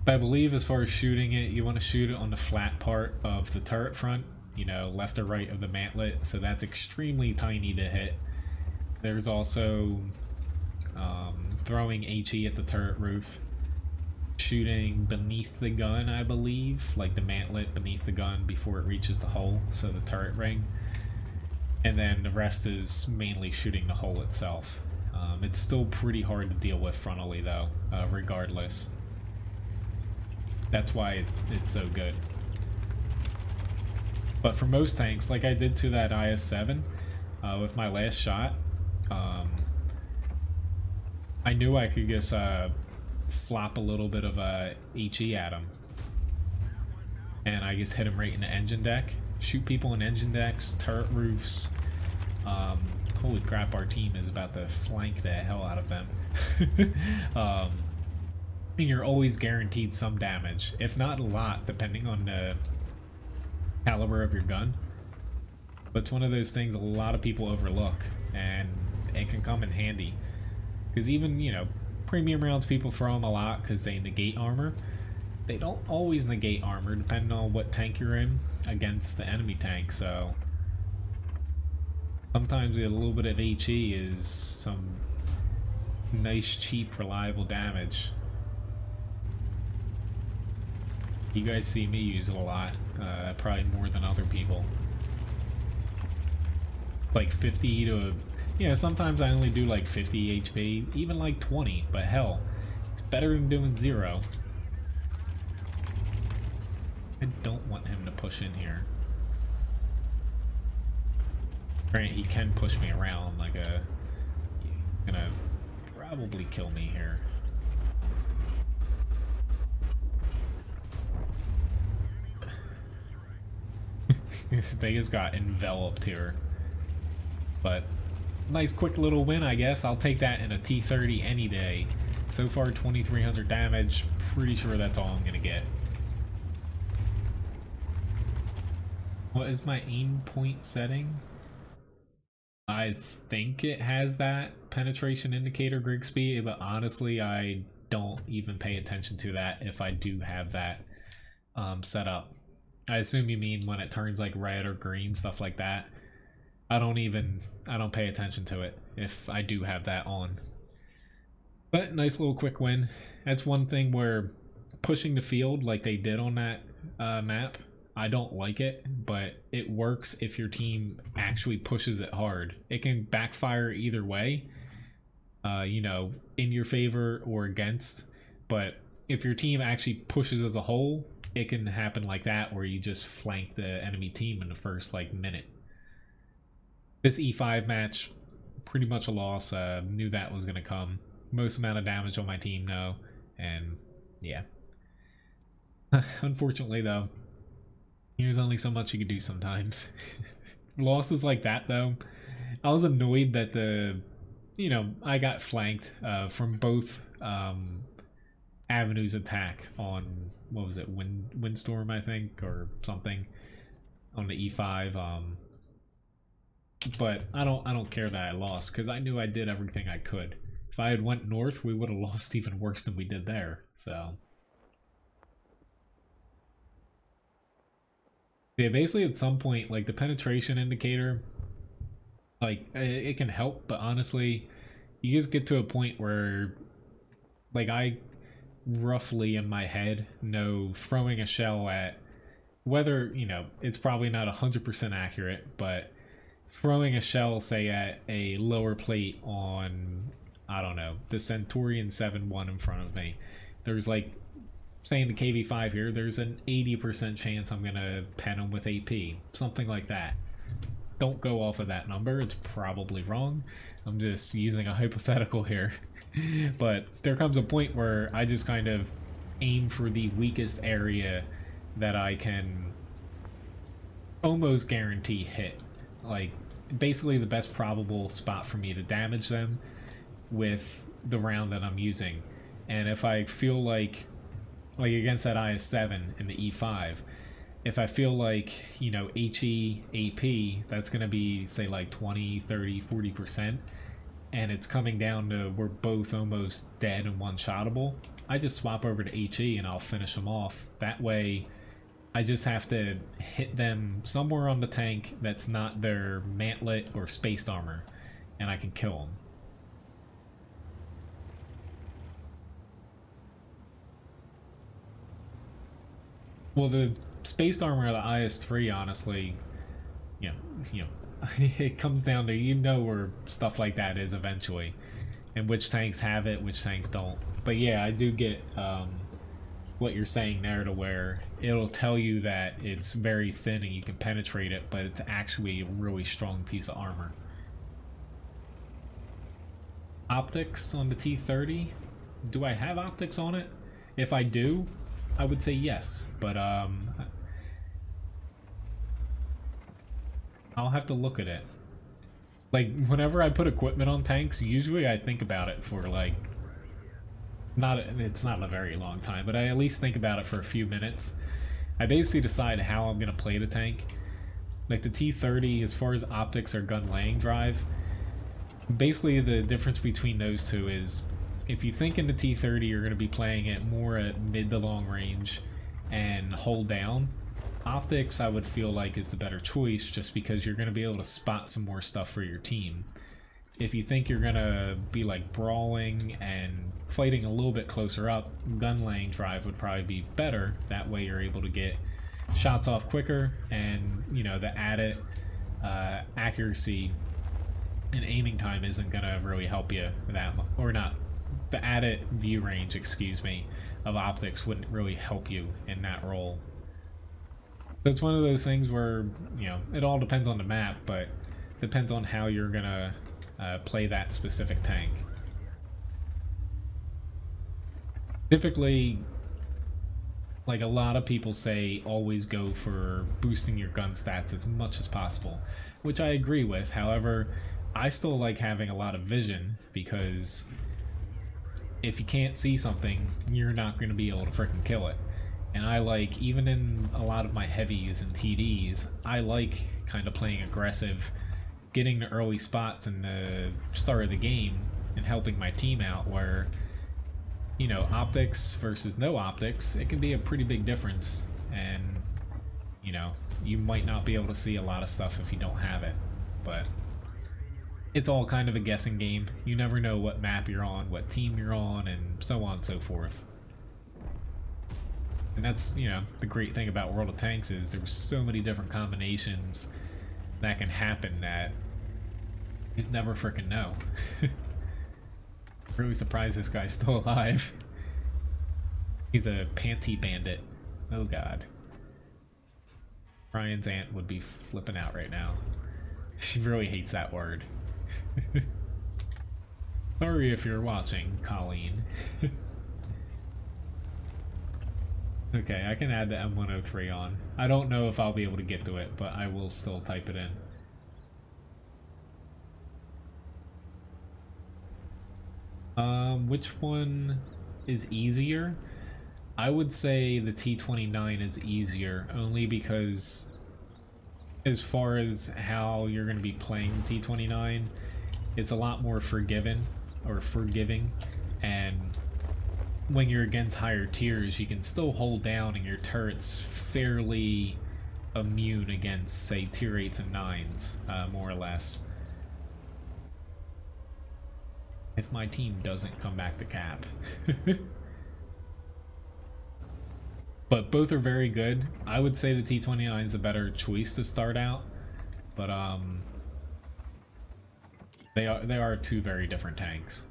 But I believe as far as shooting it, you want to shoot it on the flat part of the turret front, you know, left or right of the mantlet, so that's extremely tiny to hit. There's also throwing HE at the turret roof, shooting beneath the gun, I believe, like the mantlet beneath the gun before it reaches the hull, so the turret ring, and then the rest is mainly shooting the hull itself. It's still pretty hard to deal with frontally though, regardless. That's why it's so good. But for most tanks, like I did to that IS-7 with my last shot, I knew I could just flop a little bit of HE at him. And I just hit him right in the engine deck. Shoot people in engine decks, turret roofs. Holy crap, our team is about to flank the hell out of them. And you're always guaranteed some damage, if not a lot, depending on the caliber of your gun. But it's one of those things a lot of people overlook, and it can come in handy. Because even, you know, premium rounds, people throw them a lot because they negate armor. They don't always negate armor, depending on what tank you're in against the enemy tank, so sometimes a little bit of HE is some nice, cheap, reliable damage. You guys see me use it a lot, probably more than other people. Like 50 to, you know, sometimes I only do like 50 HP, even like 20, but hell, it's better than doing 0. I don't want him to push in here. Granted, he can push me around like a... He's gonna probably kill me here. They just got enveloped here. But nice quick little win, I guess. I'll take that in a T30 any day. So far, 2,300 damage. Pretty sure that's all I'm gonna get. What is my aim point setting? I think it has that penetration indicator, Grigsby, but honestly, I don't even pay attention to that if I do have that set up. I assume you mean when it turns like red or green, stuff like that. I don't pay attention to it if I do have that on. But nice little quick win. That's one thing where pushing the field like they did on that map, I don't like it, but it works if your team actually pushes it hard. It can backfire either way, you know, in your favor or against, but if your team actually pushes as a whole, it can happen like that where you just flank the enemy team in the first like minute. This E5 match, pretty much a loss. Knew that was going to come. Most amount of damage on my team, no. And yeah. Unfortunately, though, there's only so much you can do sometimes. Losses like that, though, I was annoyed that I got flanked from both avenues attack on, what was it, Windstorm, I think, or something, on the E5. But I don't care that I lost, because I knew I did everything I could. If I had went north, we would have lost even worse than we did there. So yeah, basically at some point, like the penetration indicator, like it can help, but honestly, you just get to a point where, like, I roughly in my head know throwing a shell at, whether, you know, it's probably not 100% accurate, but throwing a shell, say, at a lower plate on, I don't know, the Centurion 7-1 in front of me, there's like, saying the KV5 here, there's an 80% chance I'm gonna pen him with AP, something like that. Don't go off of that number, it's probably wrong. I'm just using a hypothetical here. But there comes a point where I just kind of aim for the weakest area that I can almost guarantee hit. Like, basically the best probable spot for me to damage them with the round that I'm using. And if I feel like against that IS-7 in the E5, if I feel like, you know, HE, AP, that's going to be, say, like 20, 30, 40%, and it's coming down to we're both almost dead and one-shottable, I just swap over to HE and I'll finish them off. That way, I just have to hit them somewhere on the tank that's not their mantlet or spaced armor, and I can kill them. Well, the spaced armor of the IS-3, honestly, you know, it comes down to, you know, where stuff like that is eventually, and which tanks have it, which tanks don't. But yeah, I do get what you're saying there, to where it'll tell you that it's very thin and you can penetrate it, but it's actually a really strong piece of armor. Optics on the T-30? Do I have optics on it? If I do, I would say yes, but I'll have to look at it. Like, whenever I put equipment on tanks, usually I think about it for, like, it's not a very long time, but I at least think about it for a few minutes. I basically decide how I'm going to play the tank. Like the T-30, as far as optics or gun laying drive, basically the difference between those two is, if you think in the T-30 you're going to be playing it more at mid to long range and hold down, optics I would feel like is the better choice, just because you're going to be able to spot some more stuff for your team. If you think you're going to be like brawling and fighting a little bit closer up, gun laying drive would probably be better. That way you're able to get shots off quicker, and you know, the added accuracy and aiming time isn't going to really help you that much, or not. The added view range, excuse me, of optics wouldn't really help you in that role. So it's one of those things where, you know, it all depends on the map, but depends on how you're gonna play that specific tank. Typically, like a lot of people say, always go for boosting your gun stats as much as possible, which I agree with. However, I still like having a lot of vision, because if you can't see something, you're not going to be able to freaking kill it. And I like, even in a lot of my heavies and TDs, I like kind of playing aggressive, getting the early spots in the start of the game and helping my team out, where, you know, optics versus no optics, it can be a pretty big difference. And, you know, you might not be able to see a lot of stuff if you don't have it, but it's all kind of a guessing game. You never know what map you're on, what team you're on, and so on and so forth. And that's, you know, the great thing about World of Tanks is there's so many different combinations that can happen that you just never freaking know. Really surprised this guy's still alive. He's a panty bandit. Oh god. Ryan's aunt would be flipping out right now. She really hates that word. Sorry if you're watching, Colleen. Okay, I can add the M103 on. I don't know if I'll be able to get to it, but I will still type it in. Which one is easier? I would say the T29 is easier, only because as far as how you're going to be playing the T29, it's a lot more forgiving, and when you're against higher tiers, you can still hold down, and your turret's fairly immune against, say, tier 8s and 9s, more or less. If my team doesn't come back to cap. But both are very good. I would say the T29 is a better choice to start out, but they are two very different tanks.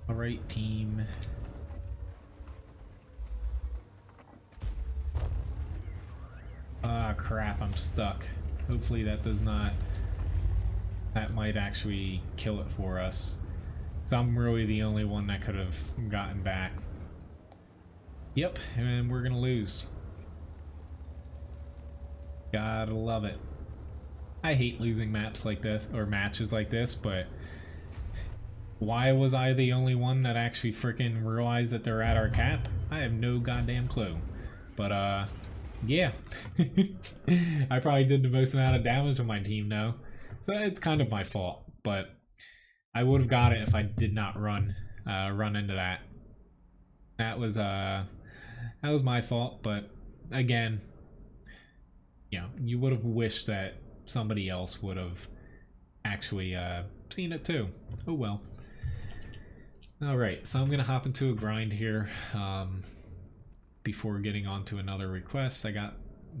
All right, team. Ah, crap, I'm stuck. Hopefully that does not... That might actually kill it for us. So I'm really the only one that could have gotten back. Yep, and we're gonna lose. Gotta love it. I hate losing maps like this, or matches like this, but why was I the only one that actually freaking realized that they're at our cap? I have no goddamn clue. But yeah. I probably did the most amount of damage on my team now. So it's kind of my fault, but I would have got it if I did not run into that. That was my fault, but again, you know, you would have wished that somebody else would have actually seen it too. Oh well. Alright, so I'm gonna hop into a grind here before getting on to another request. I got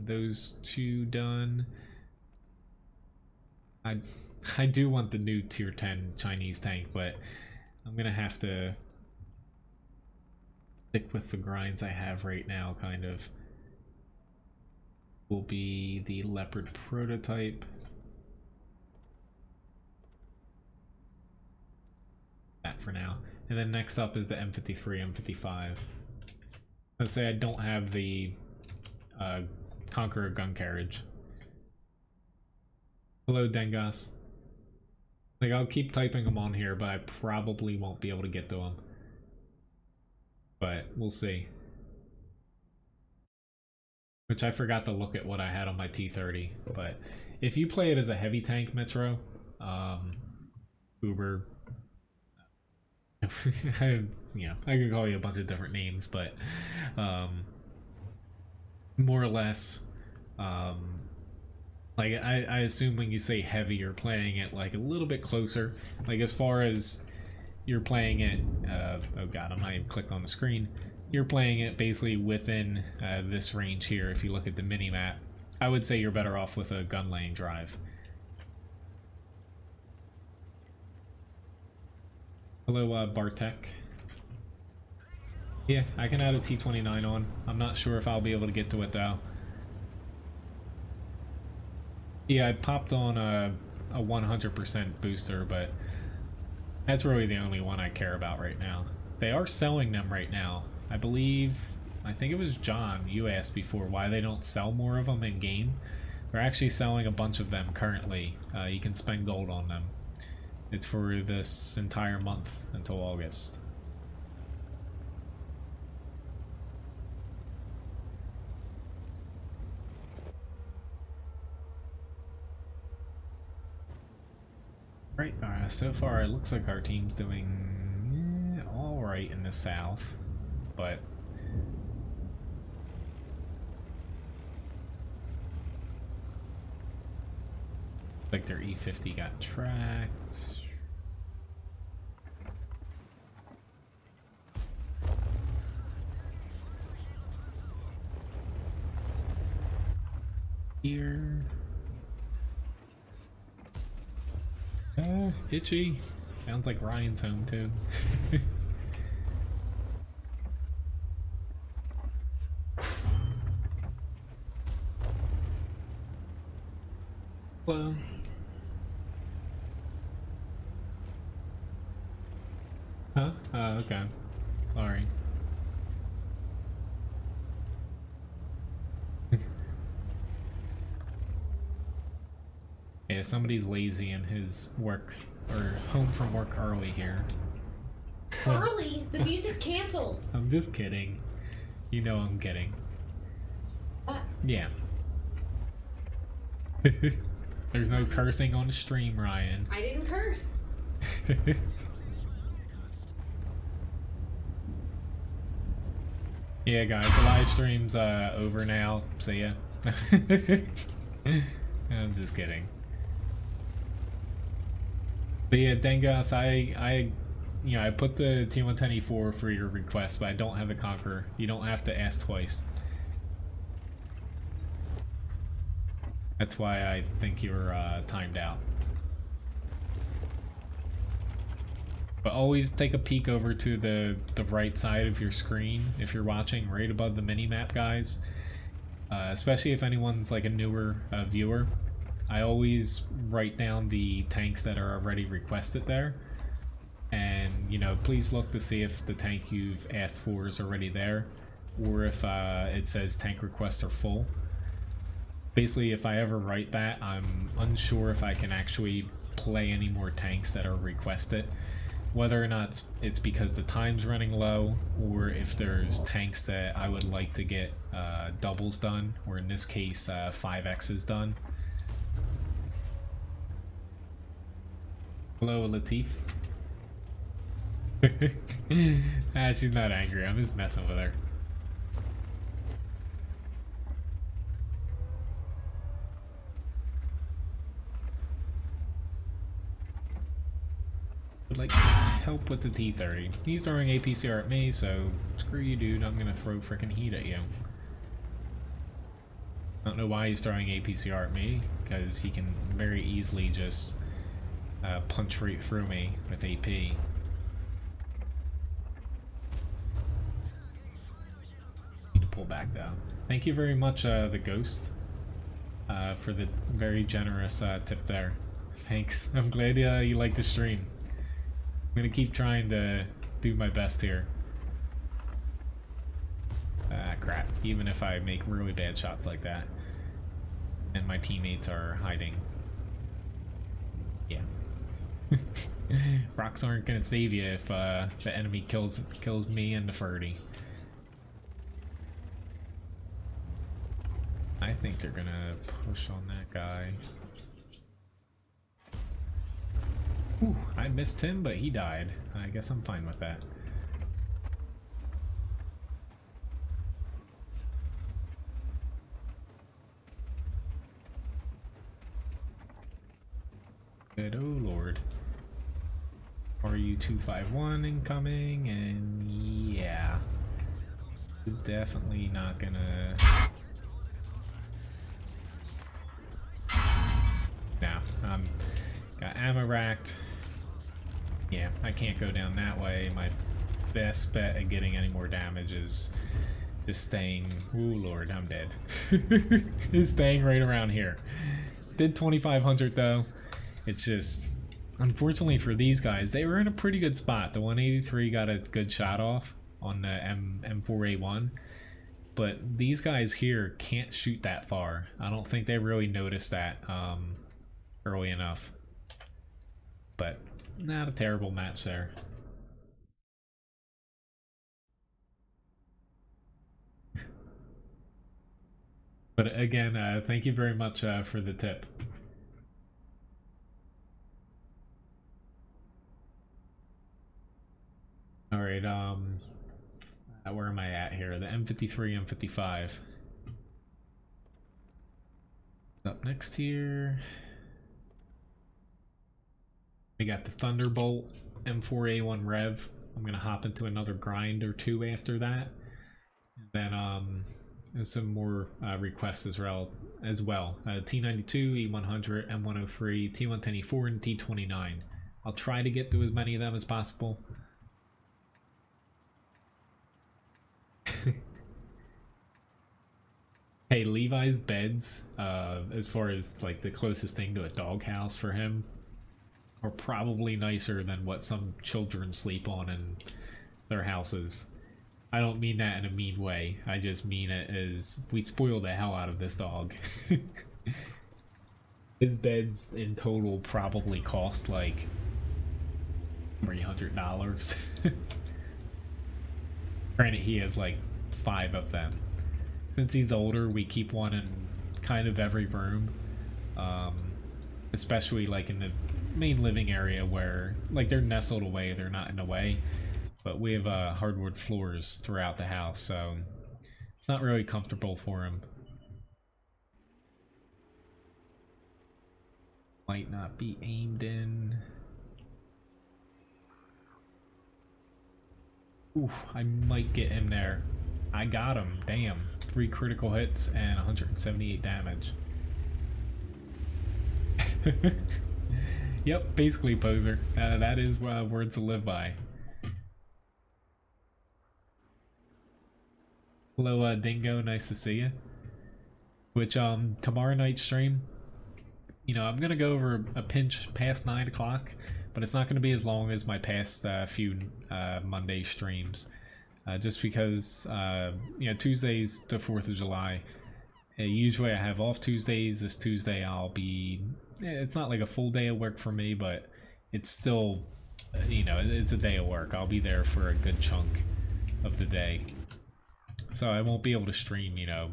those two done. I do want the new tier 10 Chinese tank, but I'm gonna have to stick with the grinds I have right now, kind of. Will be the Leopard prototype. That for now. And then next up is the M53, M55. Let's say I don't have the Conqueror gun carriage. Hello, Dengas. Like, I'll keep typing them on here, but I probably won't be able to get to them. But we'll see. Which I forgot to look at what I had on my T30. But if you play it as a heavy tank, Metro, Uber, I can call you a bunch of different names, but more or less, like I assume when you say heavy, you're playing it like a little bit closer. Like as far as you're playing it, oh god, I'm not even clicked on the screen. You're playing it basically within this range here. If you look at the mini map, I would say you're better off with a gun lane drive. Hello, Bartek. Yeah, I can add a T29 on. I'm not sure if I'll be able to get to it though. Yeah, I popped on a 100% booster, but that's really the only one I care about right now. They are selling them right now. I think it was John, you asked before why they don't sell more of them in game. They're actually selling a bunch of them currently. You can spend gold on them. It's for this entire month until August. Right, so far it looks like our team's doing alright in the south, but like their E50 got tracked. Here. Itchy. Sounds like Ryan's home too. Hello. Huh? Okay. Sorry. Yeah, somebody's lazy in his work, or home from work early here. Early? The music canceled. I'm just kidding. You know I'm kidding. Yeah. There's no cursing on the stream, Ryan. I didn't curse. Yeah, guys, the live stream's over now. See ya. I'm just kidding. But yeah, Dengas, I put the T110E4 for your request, but I don't have the Conqueror. You don't have to ask twice. That's why I think you were timed out. But always take a peek over to the right side of your screen if you're watching, right above the mini-map, guys. Especially if anyone's like a newer viewer. I always write down the tanks that are already requested there. And, you know, please look to see if the tank you've asked for is already there, or if it says tank requests are full. Basically, if I ever write that, I'm unsure if I can actually play any more tanks that are requested. Whether or not it's because the time's running low, or if there's tanks that I would like to get doubles done, or in this case, 5X's done. Hello, Latif. She's not angry, I'm just messing with her. Would like some help with the T-30. He's throwing APCR at me, so screw you, dude. I'm gonna throw freaking heat at you. I don't know why he's throwing APCR at me, because he can very easily just punch right through me with AP. Need to pull back down. Thank you very much, the Ghost, for the very generous tip there. Thanks. I'm glad you like the stream. I'm gonna keep trying to do my best here. Ah, crap. Even if I make really bad shots like that. And my teammates are hiding. Yeah. Rocks aren't gonna save you if the enemy kills me and the 30. I think they're gonna push on that guy. Ooh, I missed him, but he died. I guess I'm fine with that. Good, oh lord. RU-251 incoming, and yeah. Definitely not gonna... Nah, got ammo racked. Yeah, I can't go down that way. My best bet at getting any more damage is just staying... Ooh lord, I'm dead. Is staying right around here. Did 2,500 though. It's just... Unfortunately for these guys, they were in a pretty good spot. The 183 got a good shot off on the M4A1. But these guys here can't shoot that far. I don't think they really noticed that early enough. But not a terrible match there. But again, thank you very much for the tip. Alright, where am I at here? The M53, M55. Up next here, we got the Thunderbolt M4A1 Rev. I'm gonna hop into another grind or two after that. And then there's some more requests as well. T92, E100, M103, T110E4, and T29. I'll try to get through as many of them as possible. Hey, Levi's beds, as far as like the closest thing to a doghouse for him, are probably nicer than what some children sleep on in their houses. I don't mean that in a mean way. I just mean it as we'd spoil the hell out of this dog. His beds in total probably cost like $300. Granted, he has like 5 of them. Since he's older, we keep one in kind of every room, especially like in the main living area where like they're nestled away, they're not in the way, but we have hardwood floors throughout the house, so it's not really comfortable for him. Might not be aimed in. Ooh, I might get him there. I got him, damn. 3 critical hits and 178 damage. Yep, basically, poser. That is words to live by. Hello, Dingo, nice to see you. Which, tomorrow night stream, you know, I'm gonna go over a pinch past 9 o'clock, but it's not gonna be as long as my past few Monday streams. Just because, you know, Tuesday's the 4th of July. Usually I have off Tuesdays. This Tuesday I'll be... It's not like a full day of work for me, but it's still, you know, it's a day of work. I'll be there for a good chunk of the day. So I won't be able to stream, you know,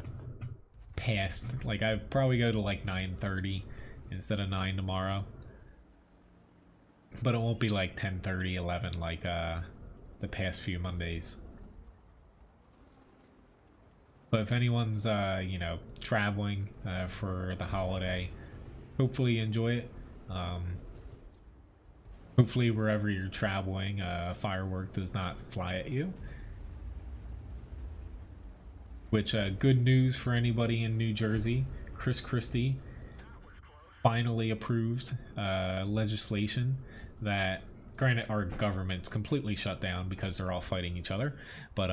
past... Like, I probably go to like 9:30 instead of 9 tomorrow. But it won't be like 10:30, 11 like the past few Mondays. But if anyone's, you know, traveling for the holiday, hopefully you enjoy it. Hopefully wherever you're traveling, firework does not fly at you. Which, good news for anybody in New Jersey. Chris Christie finally approved legislation that, granted, our government's completely shut down because they're all fighting each other, but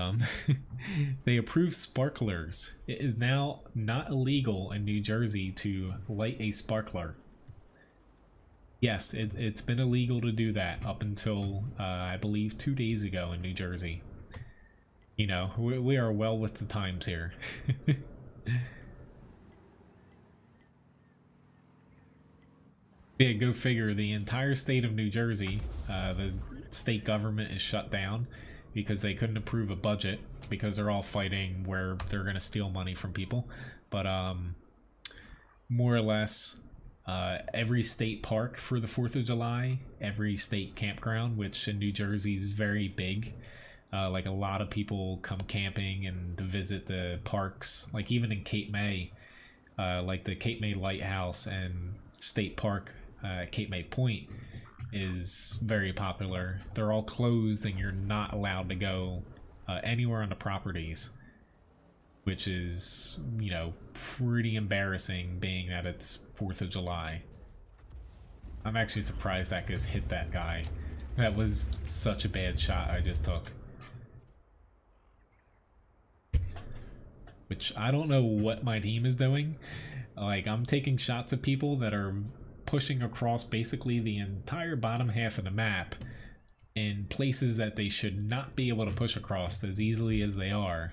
they approved sparklers. It is now not illegal in New Jersey to light a sparkler. Yes, it's been illegal to do that up until, I believe, 2 days ago in New Jersey. You know, we are well with the times here. Yeah, go figure. The entire state of New Jersey, the state government is shut down because they couldn't approve a budget because they're all fighting where they're going to steal money from people. But more or less, every state park for the 4th of July, every state campground, which in New Jersey is very big. Like a lot of people come camping and to visit the parks, like even in Cape May, like the Cape May Lighthouse and State Park, Cape May Point is very popular. They're all closed and you're not allowed to go anywhere on the properties, which is, you know, pretty embarrassing being that it's 4th of July. I'm actually surprised that just hit that guy. That was such a bad shot I just took. Which I don't know what my team is doing. Like, I'm taking shots at people that are pushing across basically the entire bottom half of the map in places that they should not be able to push across as easily as they are.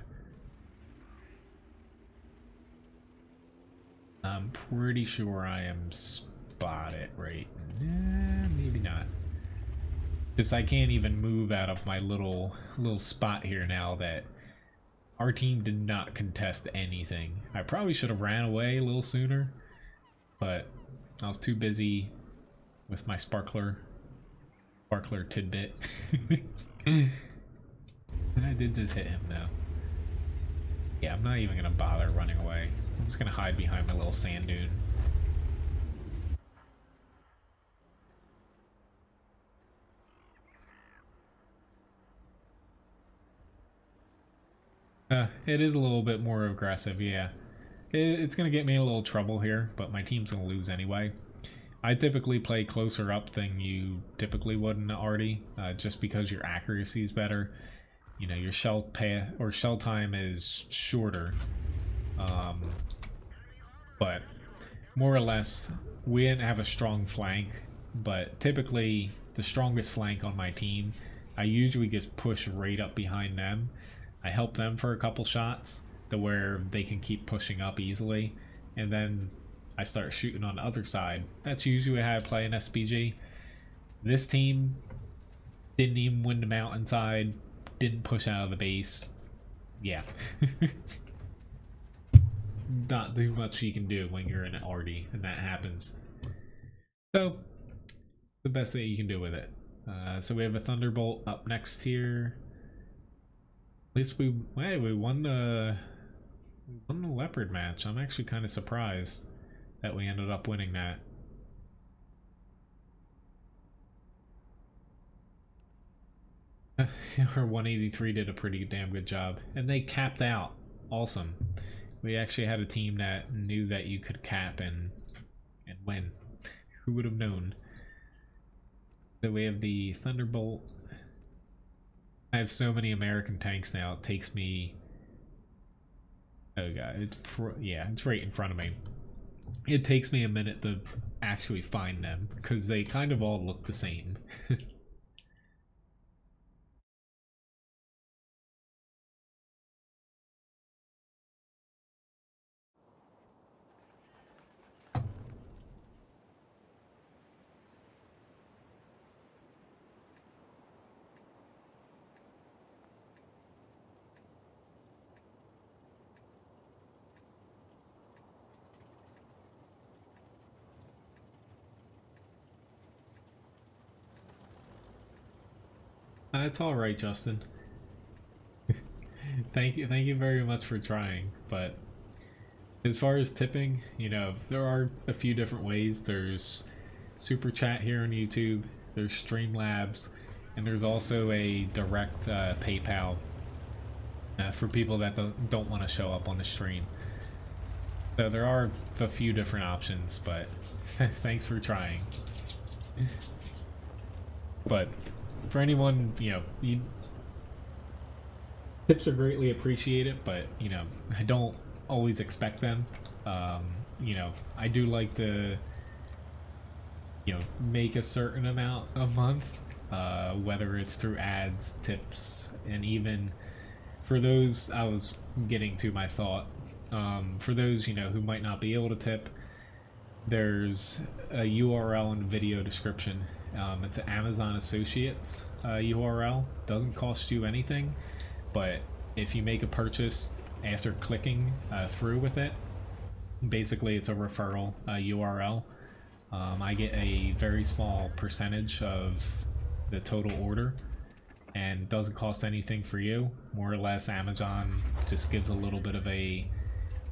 I'm pretty sure I am spotted right now. Maybe not. Just I can't even move out of my little spot here now that our team did not contest anything. I probably should have ran away a little sooner, but I was too busy with my sparkler tidbit. And I did just hit him though. Yeah, I'm not even gonna bother running away. I'm just gonna hide behind my little sand dune. It is a little bit more aggressive, yeah. It's going to get me in a little trouble here, but my team's going to lose anyway. I typically play closer up than you typically would in the arty, just because your accuracy is better. You know, your shell path or shell time is shorter. But more or less, we didn't have a strong flank, but typically the strongest flank on my team, I usually just push right up behind them. I help them for a couple shots to where they can keep pushing up easily, and then I start shooting on the other side. That's usually how I play an SPG. This team didn't even win the mountainside, didn't push out of the base. Yeah. Not too much you can do when you're in an arty and that happens. So, the best that you can do with it. So we have a Thunderbolt up next here. At least we won the Leopard match. I'm actually kind of surprised that we ended up winning that. Our 183 did a pretty damn good job, and they capped out. Awesome. We actually had a team that knew that you could cap and win. Who would have known? So we have the Thunderbolt. I have so many American tanks now, it takes me... Oh god, it's right in front of me. It takes me a minute to actually find them, because they kind of all look the same. It's all right, Justin. Thank you very much for trying. But as far as tipping, you know, there are a few different ways. There's super chat here on YouTube. there's Streamlabs, and there's also a direct PayPal for people that don't want to show up on the stream. So there are a few different options, but thanks for trying. But for anyone, you know, tips are greatly appreciated, but, you know, I don't always expect them. You know, I do like to, you know, make a certain amount a month, whether it's through ads, tips, and even for those, I was getting to my thought, for those, you know, who might not be able to tip, there's a URL in the video description. It's an Amazon Associates URL. Doesn't cost you anything, but if you make a purchase after clicking through with it, basically it's a referral URL. I get a very small percentage of the total order, and doesn't cost anything for you. More or less, Amazon just gives a little bit of a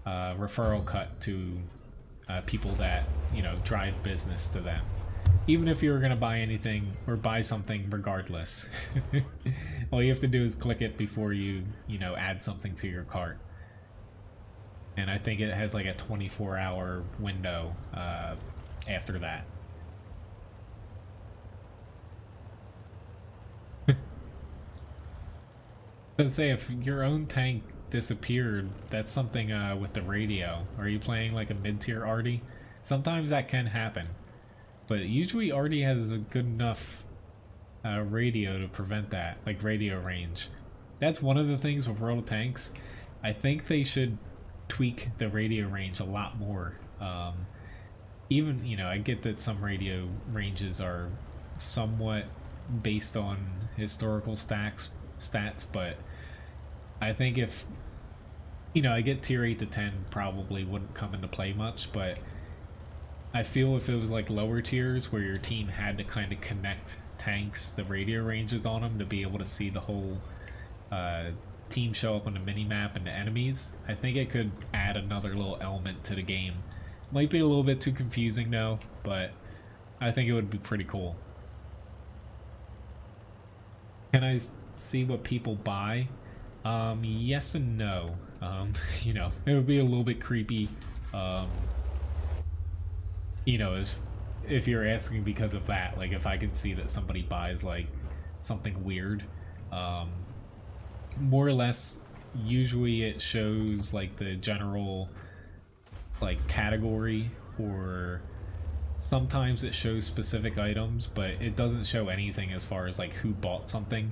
referral cut to people that, you know, drive business to them. Even if you were gonna buy anything or buy something regardless, all you have to do is click it before you know, add something to your cart. And I think it has like a 24-hour window after that. Let's say if your own tank disappeared, that's something with the radio. Are you playing like a mid-tier Arty? Sometimes that can happen, but usually Arty has a good enough radio to prevent that, like radio range. That's one of the things with World of Tanks. I think they should tweak the radio range a lot more. Even, you know, I get that some radio ranges are somewhat based on historical stats, but I think if, you know, I get tier 8 to 10 probably wouldn't come into play much, but I feel if it was like lower tiers where your team had to kind of connect tanks, the radio ranges on them, to be able to see the whole team show up on the mini-map and the enemies, I think it could add another little element to the game. Might be a little bit too confusing though, but I think it would be pretty cool. Can I see what people buy? Yes and no. You know, it would be a little bit creepy, you know, if you're asking because of that, like if I could see that somebody buys like something weird. More or less, usually it shows like the general like category, or sometimes it shows specific items, but it doesn't show anything as far as like who bought something.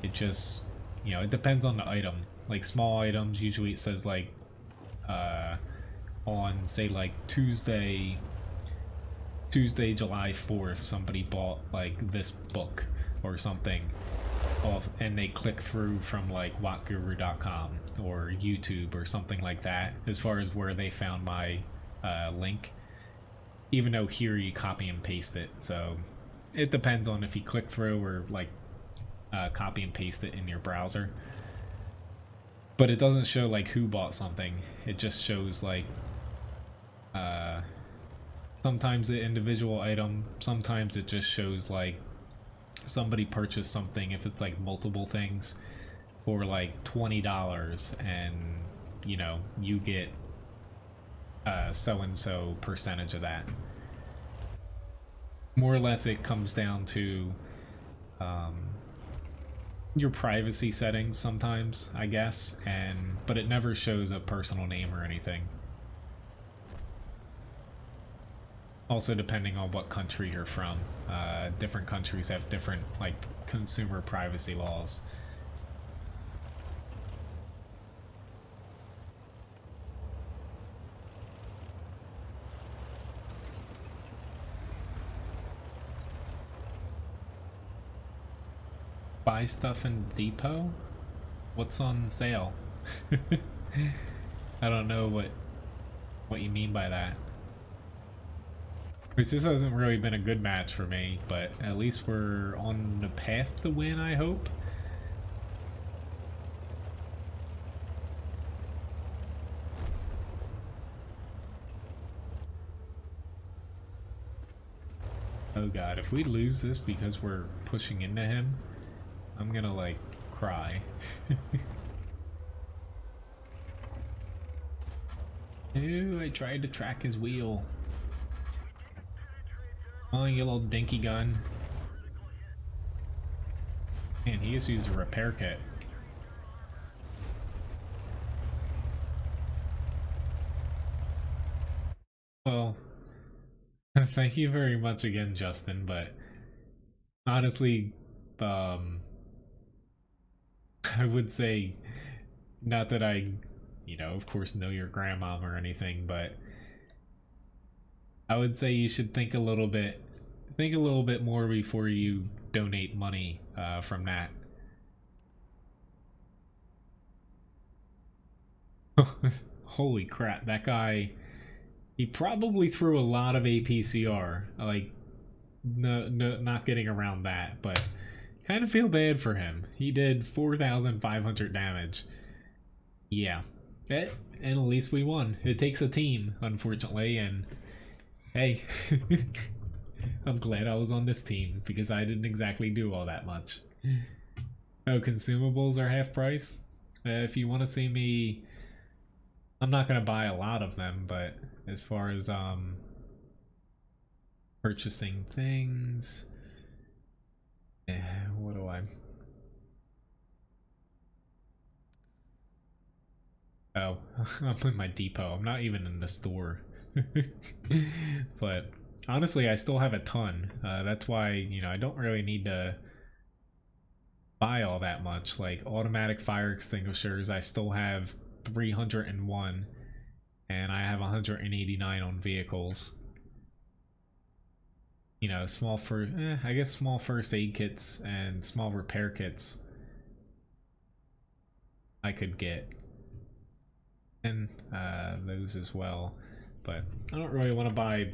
It just, you know, it depends on the item. Like small items, usually it says like on say like Tuesday July 4th somebody bought like this book or something off, and they click through from like WoTguru.com or YouTube or something like that as far as where they found my link, even though here you copy and paste it. So it depends on if you click through or like copy and paste it in your browser. But it doesn't show like who bought something. It just shows like sometimes the individual item, sometimes it just shows like somebody purchased something, if it's like multiple things, for like $20, and you know, you get so and so percentage of that. More or less it comes down to your privacy settings sometimes, I guess, but it never shows a personal name or anything. Also, depending on what country you're from, different countries have different like consumer privacy laws. Buy stuff in Depot? What's on sale? I don't know what you mean by that. Which, this hasn't really been a good match for me, but at least we're on the path to win, I hope. Oh god, if we lose this because we're pushing into him, I'm gonna like cry. Ew, I tried to track his wheel. Oh, you little dinky gun. Man, he just used a repair kit. Well, thank you very much again, Justin, but honestly, I would say, not that I, you know, of course know your grandmom or anything, but I would say you should think a little bit more before you donate money from that. Holy crap, that guy, he probably threw a lot of APCR, like, no, not getting around that, but kind of feel bad for him. He did 4,500 damage. Yeah, and at least we won. It takes a team, unfortunately, and hey, I'm glad I was on this team because I didn't exactly do all that much. Oh, consumables are half price? If you want to see me, I'm not going to buy a lot of them, but as far as purchasing things, what do I... Oh, I'm in my depot. I'm not even in the store. But honestly, I still have a ton. That's why, you know, I don't really need to buy all that much. Like automatic fire extinguishers, I still have 301, and I have 189 on vehicles. You know, I guess small first aid kits and small repair kits I could get. And those as well, but I don't really want to buy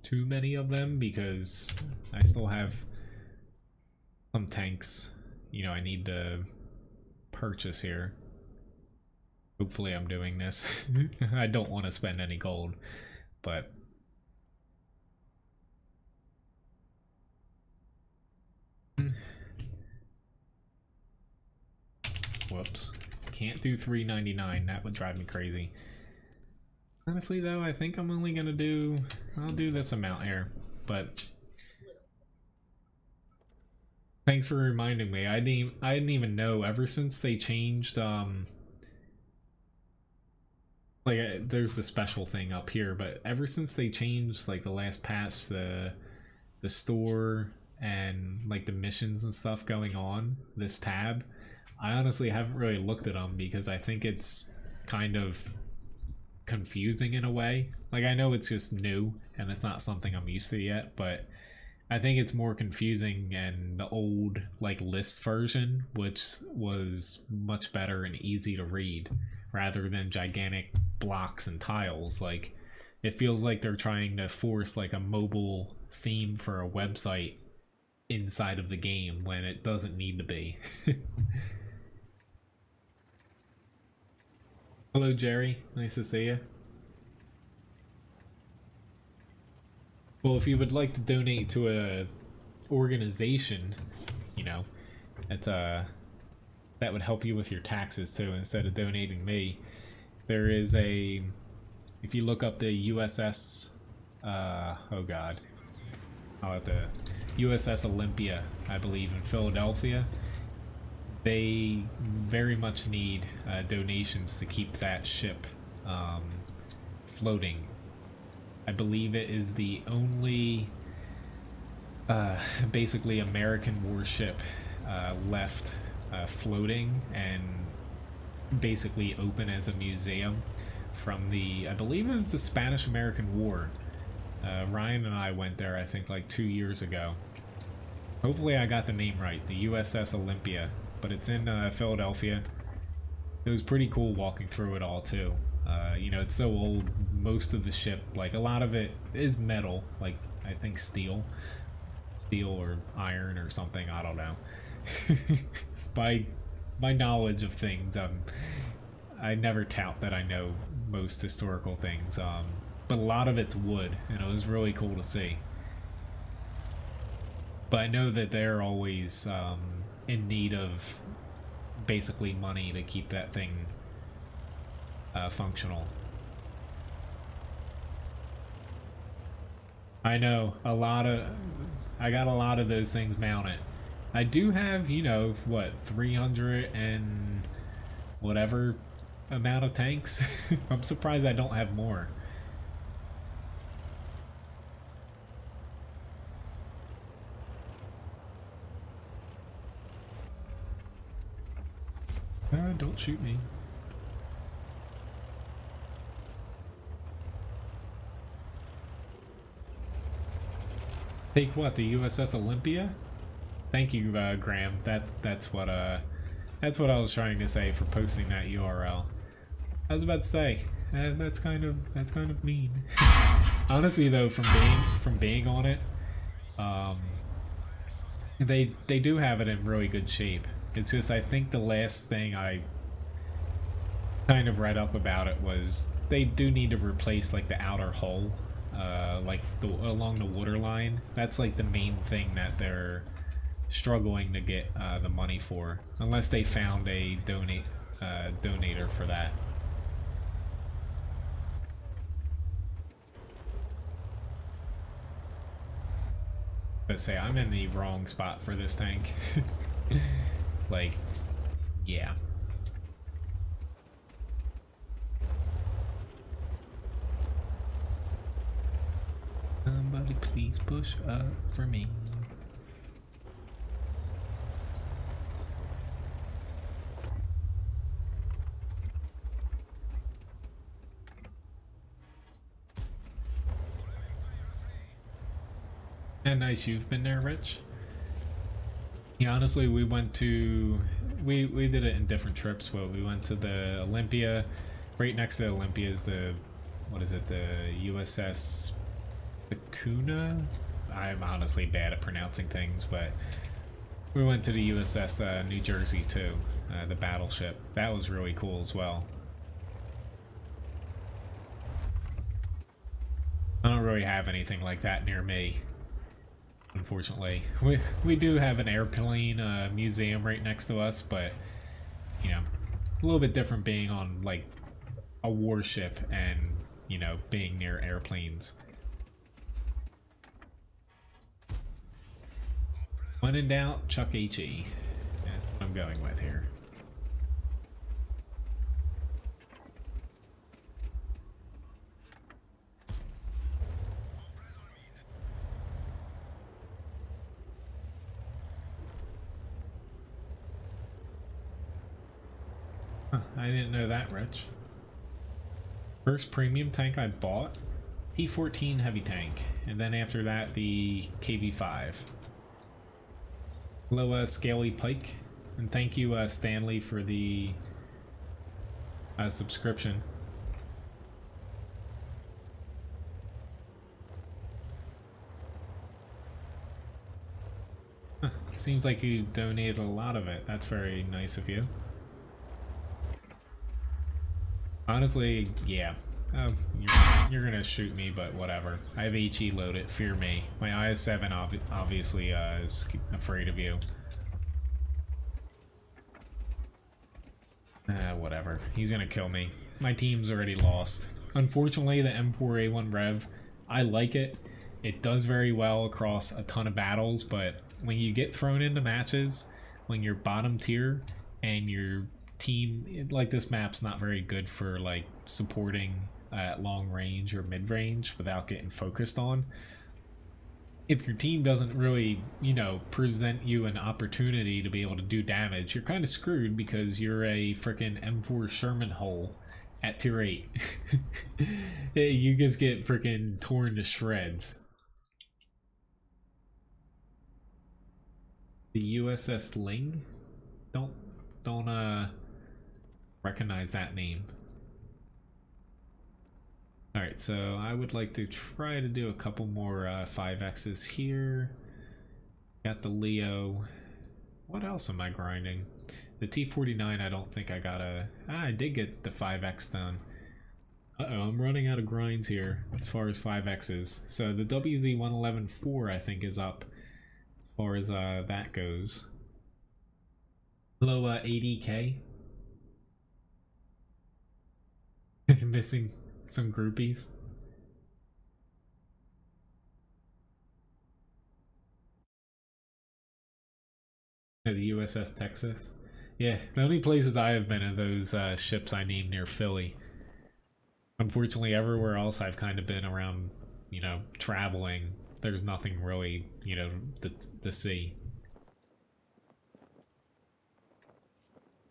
too many of them because I still have some tanks, you know, I need to purchase here. Hopefully I'm doing this. I don't want to spend any gold, but whoops. Can't do 399. That would drive me crazy. Honestly though, I think I'm only gonna do, I'll do this amount here, but thanks for reminding me. I didn't even know, ever since they changed there's the special thing up here, but ever since they changed like the last patch, the store and like the missions and stuff going on this tab, I honestly haven't really looked at them because I think it's kind of confusing in a way. Like, I know it's just new and it's not something I'm used to yet, but I think it's more confusing than the old like list version, which was much better and easy to read rather than gigantic blocks and tiles. Like, it feels like they're trying to force like a mobile theme for a website inside of the game when it doesn't need to be. Hello, Jerry. Nice to see you. Well, if you would like to donate to a organization, you know, that's that would help you with your taxes too, instead of donating me. There is a, if you look up the USS, oh god, I'll have to, USS Olympia, I believe, in Philadelphia. They very much need donations to keep that ship floating. I believe it is the only basically American warship left floating and basically open as a museum from the, I believe it was the Spanish-American War. Ryan and I went there, I think, like 2 years ago. Hopefully I got the name right, the USS Olympia. But it's in Philadelphia. It was pretty cool walking through it all too. You know, it's so old, most of the ship, like a lot of it is metal, like I think steel or iron or something, I don't know. By my knowledge of things, I never tout that I know most historical things, but a lot of it's wood, and it was really cool to see. But I know that they're always in need of basically money to keep that thing functional. I know, I got a lot of those things mounted. I do have, you know, what, 300 and whatever amount of tanks. I'm surprised I don't have more. Don't shoot me. Take what, the USS Olympia? Thank you, Graham. That's what I was trying to say for posting that URL. I was about to say that's kind of mean. Honestly, though, from being on it, they do have it in really good shape. It's just I think the last thing I kind of read up about it was they do need to replace like the outer hull, like along the waterline. That's like the main thing that they're struggling to get the money for, unless they found a donator for that. Let's say I'm in the wrong spot for this tank. Like, yeah. Somebody please push up for me. And nice you've been there, Rich. Yeah, honestly, we went to we did it in different trips. Well, we went to the Olympia. Right next to Olympia is the, what is it, the USS Acuna? I'm honestly bad at pronouncing things, but we went to the USS New Jersey too, the battleship. That was really cool as well. I don't really have anything like that near me, unfortunately. We do have an airplane museum right next to us, but you know, a little bit different being on like a warship and, you know, being near airplanes. When in doubt, chuck HE. That's what I'm going with here. Huh, I didn't know that, Rich. First premium tank I bought, T14 heavy tank, and then after that the KV5. Hello, Scaly Pike, and thank you, Stanley, for the subscription. Huh, seems like you donated a lot of it. That's very nice of you. Honestly, yeah. You're gonna shoot me, but whatever. I have HE loaded. Fear me. My IS-7 obviously is afraid of you. Whatever. He's gonna kill me. My team's already lost. Unfortunately, the M4A1 Rev, I like it. It does very well across a ton of battles, but when you get thrown into matches, when you're bottom tier and your team, like this map's not very good for like supporting at long range or mid range without getting focused on. If your team doesn't really, you know, present you an opportunity to be able to do damage, you're kind of screwed because you're a freaking M4 Sherman hole at tier 8. You just get freaking torn to shreds. The USS Ling? Don't recognize that name. Alright, so I would like to try to do a couple more 5Xs here. Got the Leo. What else am I grinding? The T49, I don't think I got a... I did get the 5X done. Uh-oh, I'm running out of grinds here as far as 5Xs. So the WZ-111-4, I think, is up as far as that goes. Hello, ADK. Missing some groupies. The USS Texas. Yeah, the only places I have been are those ships I named near Philly. Unfortunately, everywhere else I've kind of been around, you know, traveling. There's nothing really, you know, to see.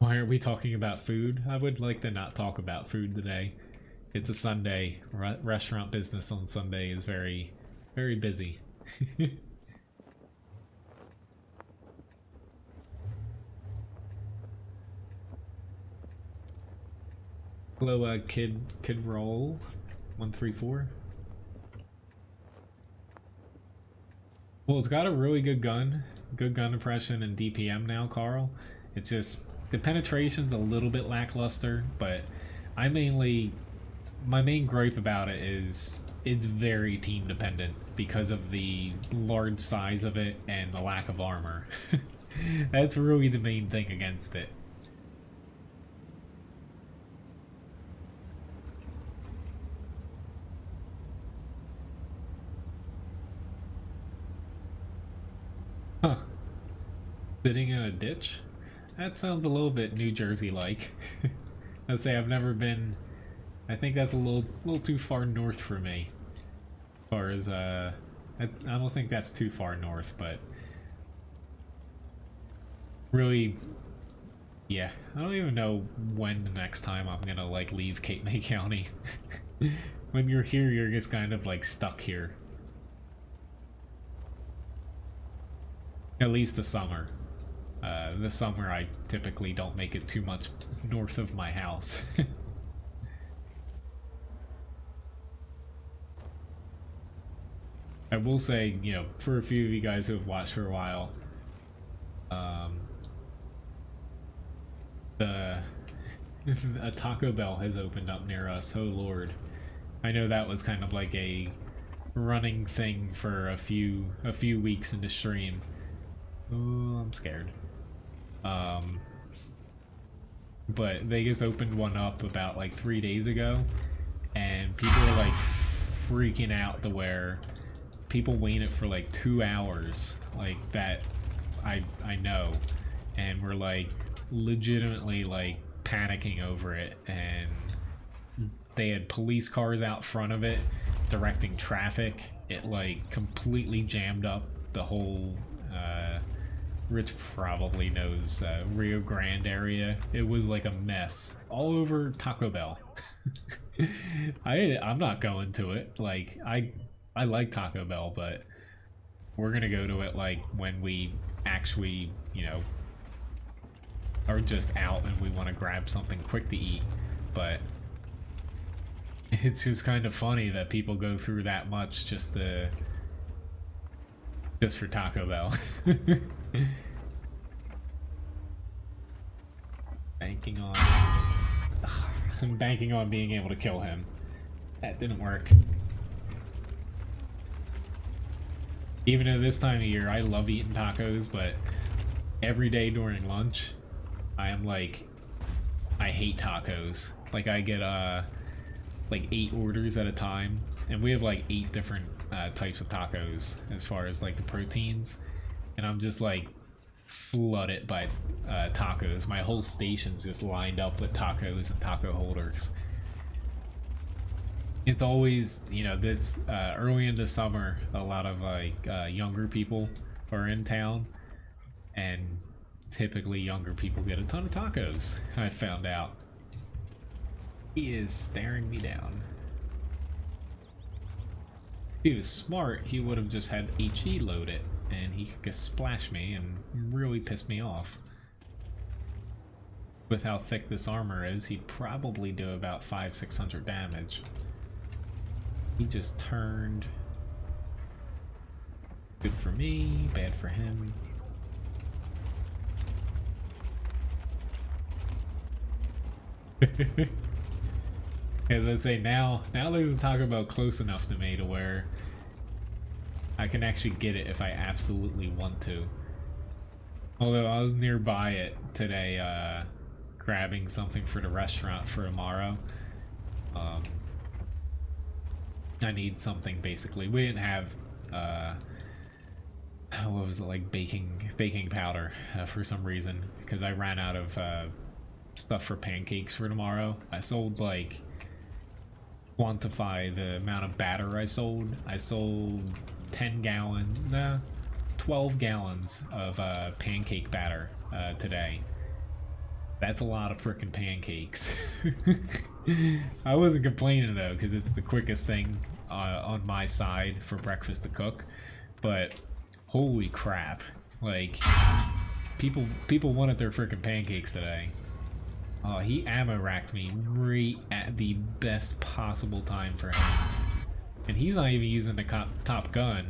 Why are we talking about food? I would like to not talk about food today. It's a Sunday. Restaurant business on Sunday is very, very busy. Hello, Kid Roll 134. Well, it's got a really good gun impression and DPM now, Carl. It's just the penetration's a little bit lackluster, but my main gripe about it is it's very team dependent because of the large size of it and the lack of armor. That's really the main thing against it. Huh. Sitting in a ditch? That sounds a little bit New Jersey-like. Let's say I've never been... I think that's a little too far north for me. As far as, I don't think that's too far north, but... Really... Yeah, I don't even know when the next time I'm gonna, like, leave Cape May County. When you're here, you're just kind of, like, stuck here. At least the summer. The summer I typically don't make it too much north of my house. I will say, you know, for a few of you guys who have watched for a while, a Taco Bell has opened up near us. Oh Lord. I know that was kind of like a running thing for a few weeks in the stream. Oh, I'm scared. But they just opened one up about like 3 days ago, and people are like freaking out to where people wait it for like 2 hours, like that. I know, and we're like legitimately like panicking over it, and they had police cars out front of it directing traffic. It like completely jammed up the whole Rich probably knows Rio Grande area. It was like a mess all over Taco Bell. I'm not going to it. Like I like Taco Bell, but we're gonna go to it like when we actually, you know, are just out and we want to grab something quick to eat. But it's just kind of funny that people go through that much just for Taco Bell. I'm banking on being able to kill him. That didn't work. Even at this time of year, I love eating tacos, but every day during lunch, I am like, I hate tacos. Like I get like 8 orders at a time, and we have like 8 different types of tacos as far as like the proteins, and I'm just like flooded by tacos. My whole station's just lined up with tacos and taco holders. It's always, you know, this early into summer, a lot of like younger people are in town, and typically younger people get a ton of tacos. I found out. He is staring me down. If he was smart, he would have just had HE load it, and he could just splash me and really piss me off. With how thick this armor is, he'd probably do about 500-600 damage. He just turned. Good for me, bad for him. Yeah, let's say now there's a Taco Bell close enough to me to where I can actually get it if I absolutely want to. Although I was nearby it today, grabbing something for the restaurant for tomorrow. I need something basically. We didn't have what was it, like baking powder for some reason, because I ran out of stuff for pancakes for tomorrow. I sold like, quantify the amount of batter I sold. I sold 12 gallons of pancake batter today. That's a lot of frickin' pancakes. I wasn't complaining though, because it's the quickest thing on my side for breakfast to cook. But holy crap! Like people wanted their frickin' pancakes today. Oh, he ammo racked me right at the best possible time for him, and he's not even using the top gun,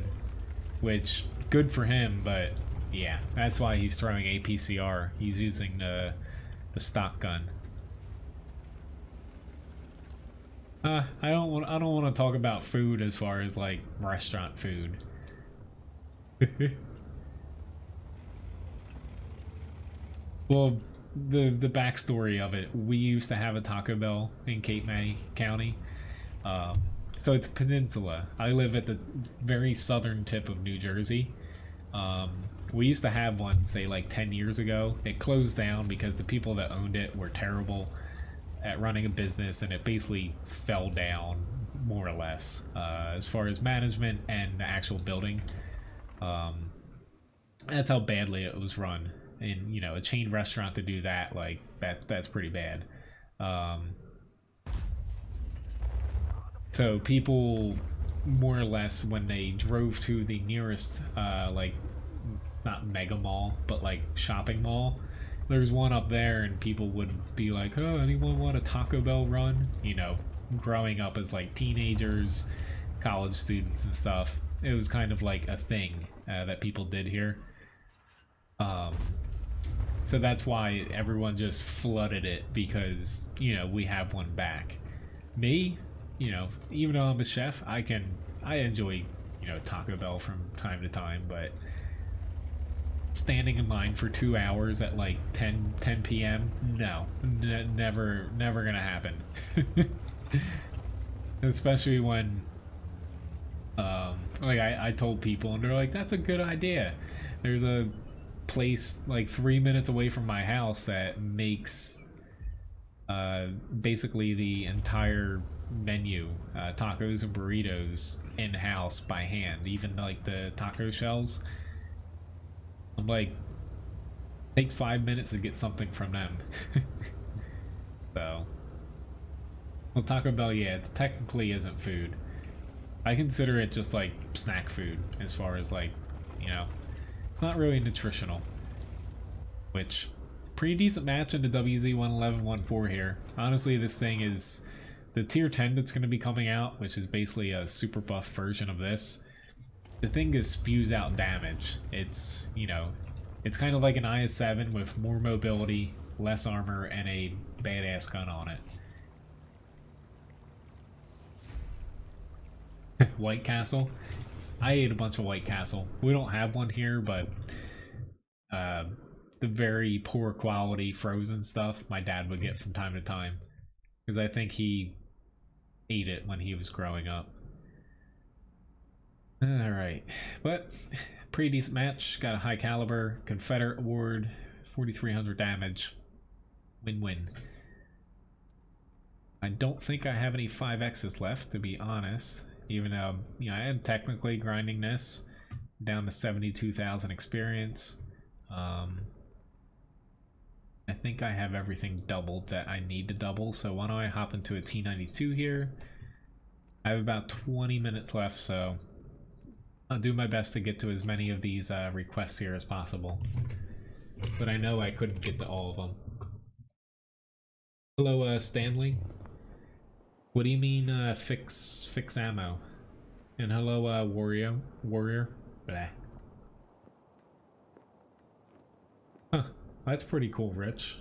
which good for him. But yeah, that's why he's throwing APCR. He's using the stock gun. I don't want to talk about food as far as like restaurant food. Well, the backstory of it: we used to have a Taco Bell in Cape May County. So it's a peninsula. I live at the very southern tip of New Jersey. We used to have one, say, like 10 years ago. It closed down because the people that owned it were terrible at running a business, and it basically fell down, more or less, as far as management and the actual building. That's how badly it was run. And, you know, a chain restaurant to do that, like, that's pretty bad. So people, more or less, when they drove to the nearest, like, not mega mall, but like shopping mall, there's one up there, and people would be like, oh, anyone want a Taco Bell run? You know, growing up as like teenagers, college students and stuff, it was kind of like a thing that people did here. So that's why everyone just flooded it, because, you know, we have one back. Me, you know, even though I'm a chef, I enjoy, you know, Taco Bell from time to time, but standing in line for 2 hours at like 10 p.m. no, never gonna happen. Especially when like I told people, and they're like, that's a good idea. There's a place like 3 minutes away from my house that makes basically the entire menu, tacos and burritos, in-house by hand, even like the taco shells. I'm like, take 5 minutes to get something from them. So, well, Taco Bell, yeah, it technically isn't food. I consider it just like snack food, as far as like, you know, it's not really nutritional. Which, pretty decent match in the WZ-111-14 here. Honestly, this thing is the tier 10 that's going to be coming out, which is basically a super buff version of this. The thing just spews out damage. It's, you know, it's kind of like an IS-7 with more mobility, less armor, and a badass gun on it. White Castle. I ate a bunch of White Castle. We don't have one here, but the very poor quality frozen stuff my dad would get from time to time, because I think he ate it when he was growing up. Alright, but pretty decent match. Got a high caliber, Confederate award, 4,300 damage. Win-win. I don't think I have any 5Xs left, to be honest. Even though, you know, I am technically grinding this down to 72,000 experience. I think I have everything doubled that I need to double, so why don't I hop into a T92 here. I have about 20 minutes left, so I'll do my best to get to as many of these requests here as possible. But I know I couldn't get to all of them. Hello, Stanley. What do you mean, fix ammo? And hello, Warrior. Blah. Huh, that's pretty cool, Rich.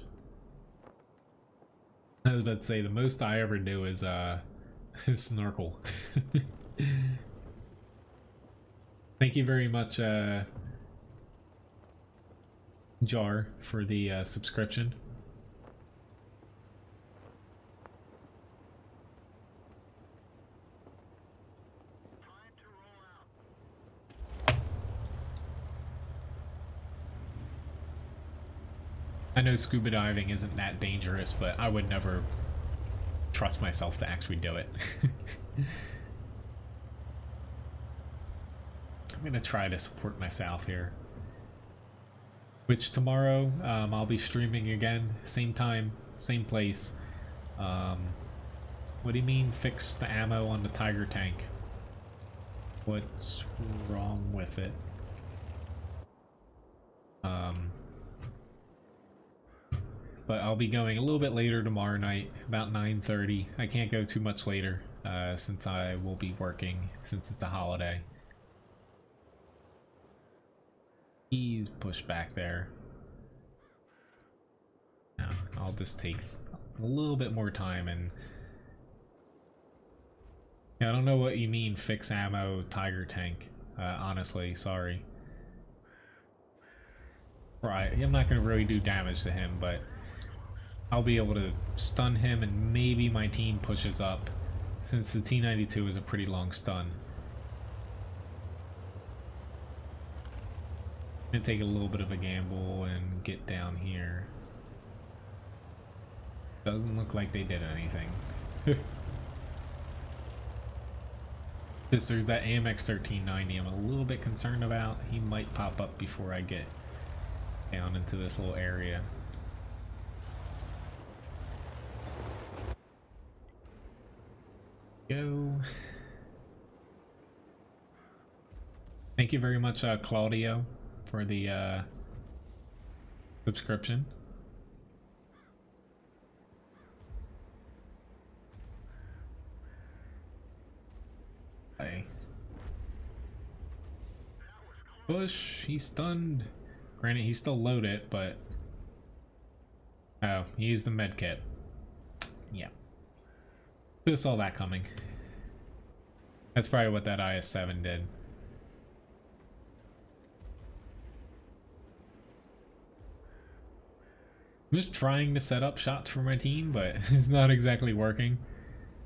I was about to say, the most I ever do is snorkel. Thank you very much, Jar, for the subscription. I know scuba diving isn't that dangerous, but I would never trust myself to actually do it. I'm gonna try to support myself here. Which tomorrow, I'll be streaming again, same time, same place. What do you mean fix the ammo on the Tiger tank? What's wrong with it? But I'll be going a little bit later tomorrow night, about 9:30. I can't go too much later, since I will be working, since it's a holiday. He's pushed back there. No, I'll just take a little bit more time and... Yeah, I don't know what you mean, fix ammo, Tiger tank. Honestly, sorry. Right, I'm not going to really do damage to him, but... I'll be able to stun him and maybe my team pushes up, since the T-92 is a pretty long stun. I'm gonna take a little bit of a gamble and get down here. Doesn't look like they did anything. Just there's that AMX 1390 I'm a little bit concerned about. He might pop up before I get down into this little area. Go. Thank you very much, Claudio, for the subscription. Hey. Push, he's stunned. Granted, he's still loaded, but... Oh, he used the med kit. Yeah. Just saw that coming. That's probably what that IS-7 did. I'm just trying to set up shots for my team, but it's not exactly working.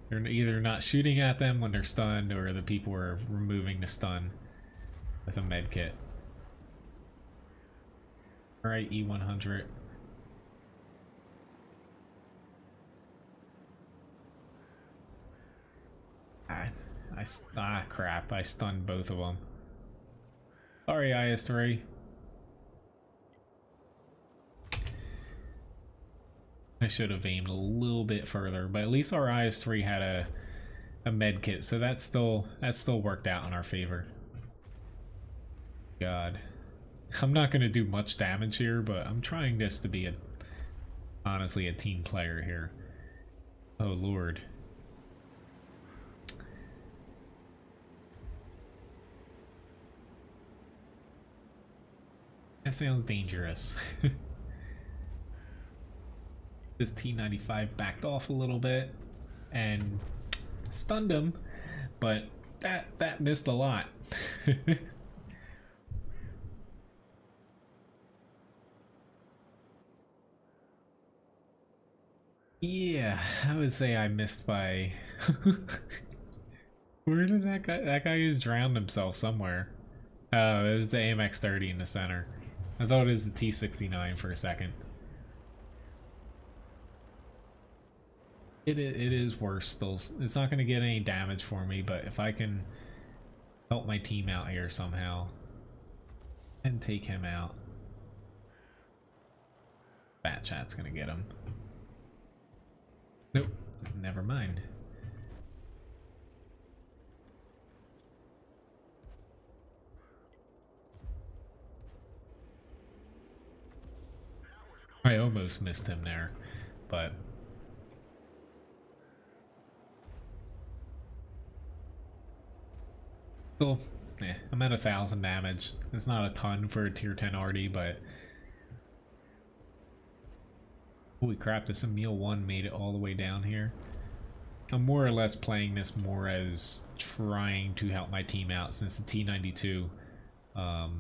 They're either not shooting at them when they're stunned, or the people are removing the stun with a med kit. Alright, E100. Crap, I stunned both of them. Sorry, IS-3. I should have aimed a little bit further, but at least our IS-3 had a med kit, so that still worked out in our favor. God. I'm not going to do much damage here, but I'm trying this to be honestly a team player here. Oh lord. That sounds dangerous. This T-95 backed off a little bit and stunned him, but that missed a lot. Yeah, I would say I missed by... Where did that guy just drowned himself somewhere. Oh, it was the AMX 30 in the center. I thought it was the T-69 for a second. It is worse still. It's not going to get any damage for me, but if I can help my team out here somehow and take him out. Bat Chat's going to get him. Nope, never mind. I almost missed him there, but still, I'm at 1,000 damage. It's not a ton for a tier 10 arty, but holy crap, this Emil 1 made it all the way down here. I'm more or less playing this more as trying to help my team out, since the T-92 Has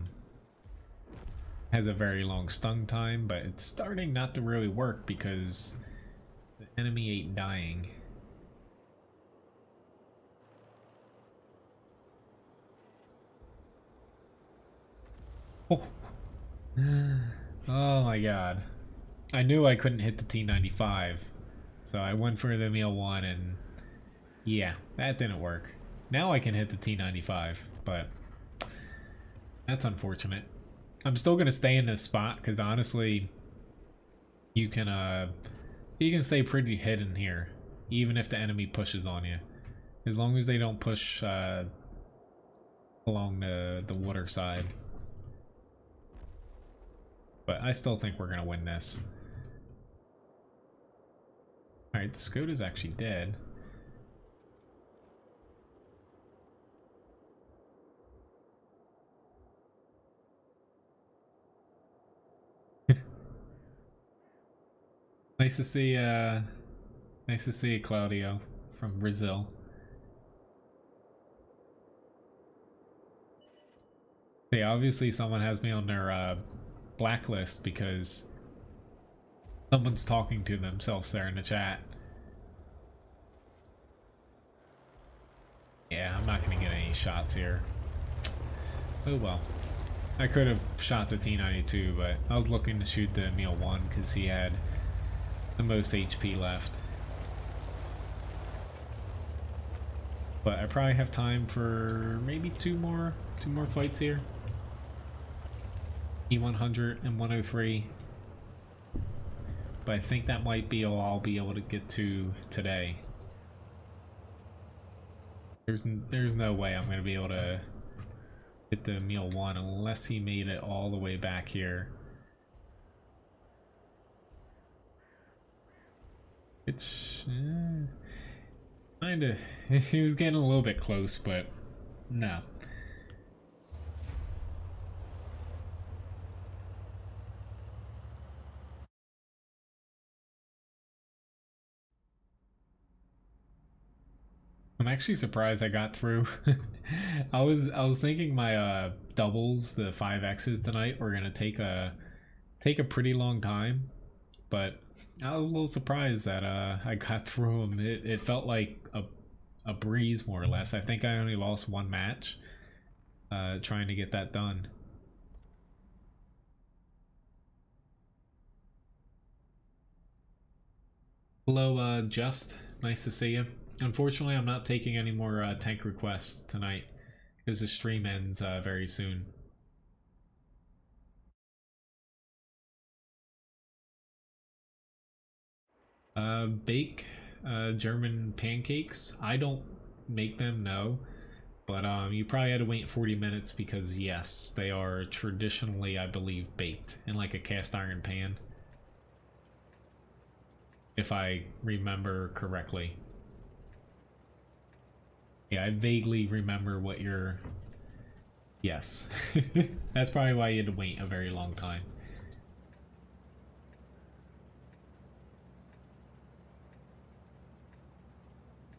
a very long stun time, but it's starting not to really work because the enemy ain't dying. Oh. Oh my god. I knew I couldn't hit the T95, so I went for the meal one, and yeah, that didn't work. Now I can hit the T95, but that's unfortunate. I'm still gonna stay in this spot because honestly, you can stay pretty hidden here, even if the enemy pushes on you, as long as they don't push along the water side. But I still think we're gonna win this. All right, the Skoda's actually dead. Nice to see Claudio from Brazil. Hey, obviously someone has me on their blacklist because someone's talking to themselves there in the chat. Yeah, I'm not gonna get any shots here. Oh well. I could have shot the T92, but I was looking to shoot the Meal 1 because he had the most HP left. But I probably have time for maybe two more fights here. E100 and 103. But I think that might be all I'll be able to get to today. There's no way I'm gonna be able to hit the Meal 1 unless he made it all the way back here. Which, kinda, he was getting a little bit close, but no. I'm actually surprised I got through. I was thinking my doubles, the 5X's tonight, were gonna take a pretty long time, but I was a little surprised that I got through them. It felt like a breeze, more or less. I think I only lost one match trying to get that done. Hello, Just. Nice to see you. Unfortunately, I'm not taking any more tank requests tonight because the stream ends very soon. Bake German pancakes. I don't make them, no. But you probably had to wait 40 minutes because yes, they are traditionally, I believe, baked in like a cast iron pan. If I remember correctly. Yeah, I vaguely remember what you're... Yes. That's probably why you had to wait a very long time.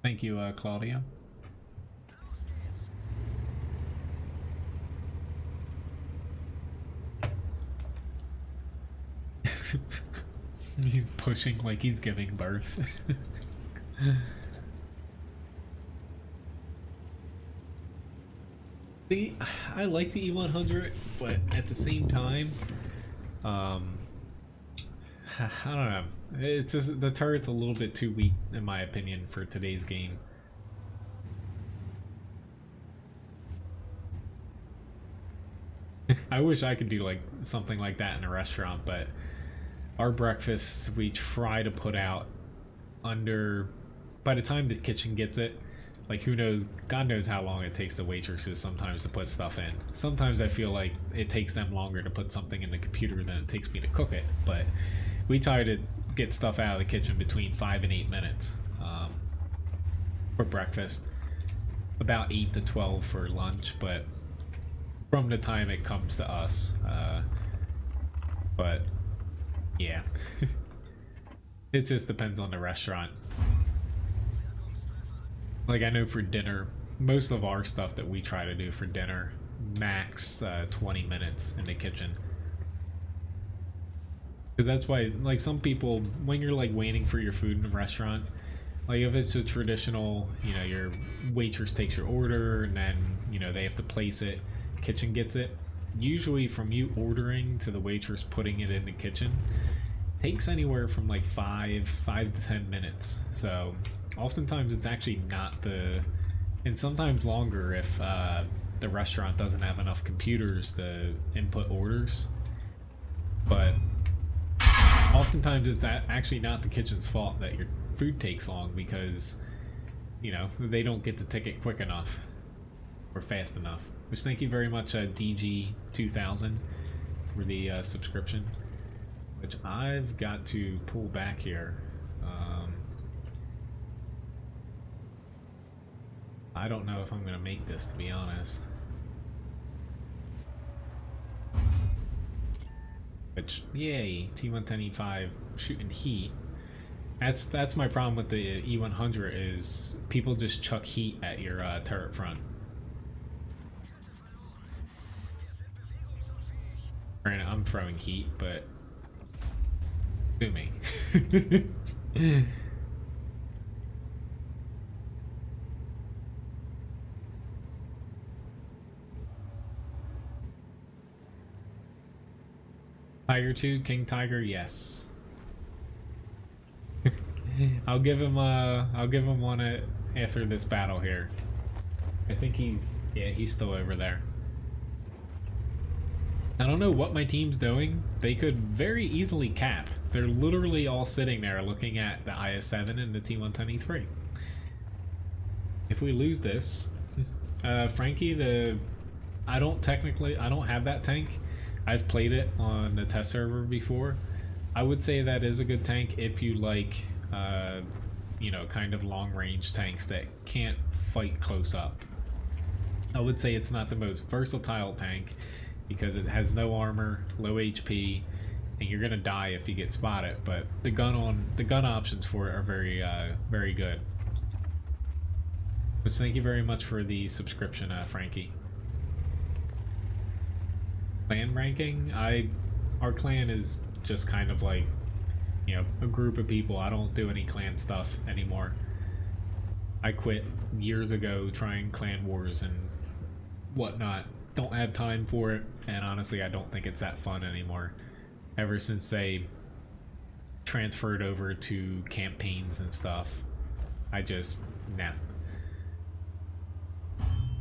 Thank you, Claudia. He's pushing like he's giving birth. See, I like the E100, but at the same time, I don't know. It's just the turret's a little bit too weak, in my opinion, for today's game. I wish I could do like something like that in a restaurant, but our breakfasts we try to put out under, by the time the kitchen gets it, like who knows, God knows how long it takes the waitresses sometimes to put stuff in. Sometimes I feel like it takes them longer to put something in the computer than it takes me to cook it, but we try to get stuff out of the kitchen between 5 and 8 minutes for breakfast, about 8 to 12 for lunch, but from the time it comes to us, but yeah. It just depends on the restaurant. Like I know for dinner, most of our stuff that we try to do for dinner, max 20 minutes in the kitchen. Because that's why, like, some people, when you're like waiting for your food in a restaurant, like if it's a traditional, you know, your waitress takes your order and then, you know, they have to place it, kitchen gets it. Usually from you ordering to the waitress putting it in the kitchen takes anywhere from like 5 to 10 minutes. So oftentimes it's actually not and sometimes longer if the restaurant doesn't have enough computers to input orders. But oftentimes it's actually not the kitchen's fault that your food takes long, because, you know, they don't get the ticket quick enough or fast enough. Which, thank you very much, DG2000, for the subscription. Which I've got to pull back here. I don't know if I'm going to make this, to be honest. Which, yay, T110E5 shooting heat. That's my problem with the E100, is people just chuck heat at your turret front. Granted, I'm throwing heat, but do me. Tiger 2, King Tiger, yes. I'll give him one after this battle here. I think he's still over there. I don't know what my team's doing. They could very easily cap. They're literally all sitting there looking at the IS-7 and the T110E3. If we lose this, Frankie, I don't have that tank. I've played it on the test server before. I would say that is a good tank if you like, you know, kind of long-range tanks that can't fight close up. I would say it's not the most versatile tank because it has no armor, low HP, and you're gonna die if you get spotted. But the gun options for it are very good. Which, thank you very much for the subscription, Frankie. Clan ranking, our clan is just kind of like, you know, a group of people. I don't do any clan stuff anymore. I quit years ago trying clan wars and whatnot. Don't have time for it, and honestly I don't think it's that fun anymore. Ever since they transferred over to campaigns and stuff, I just, nah.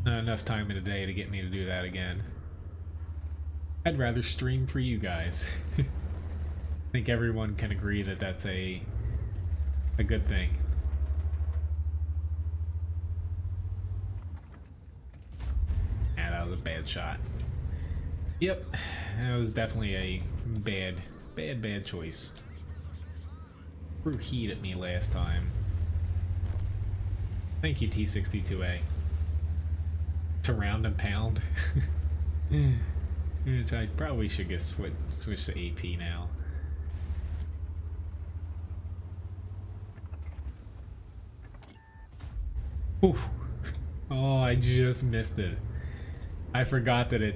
Not enough time in the day to get me to do that again. I'd rather stream for you guys. I think everyone can agree that that's a good thing. Yeah, that was a bad shot. Yep, that was definitely a bad choice. Threw heat at me last time. Thank you, T62A. To round and pound. I probably should get switch to AP now. Oof. Oh, I just missed it. I forgot that it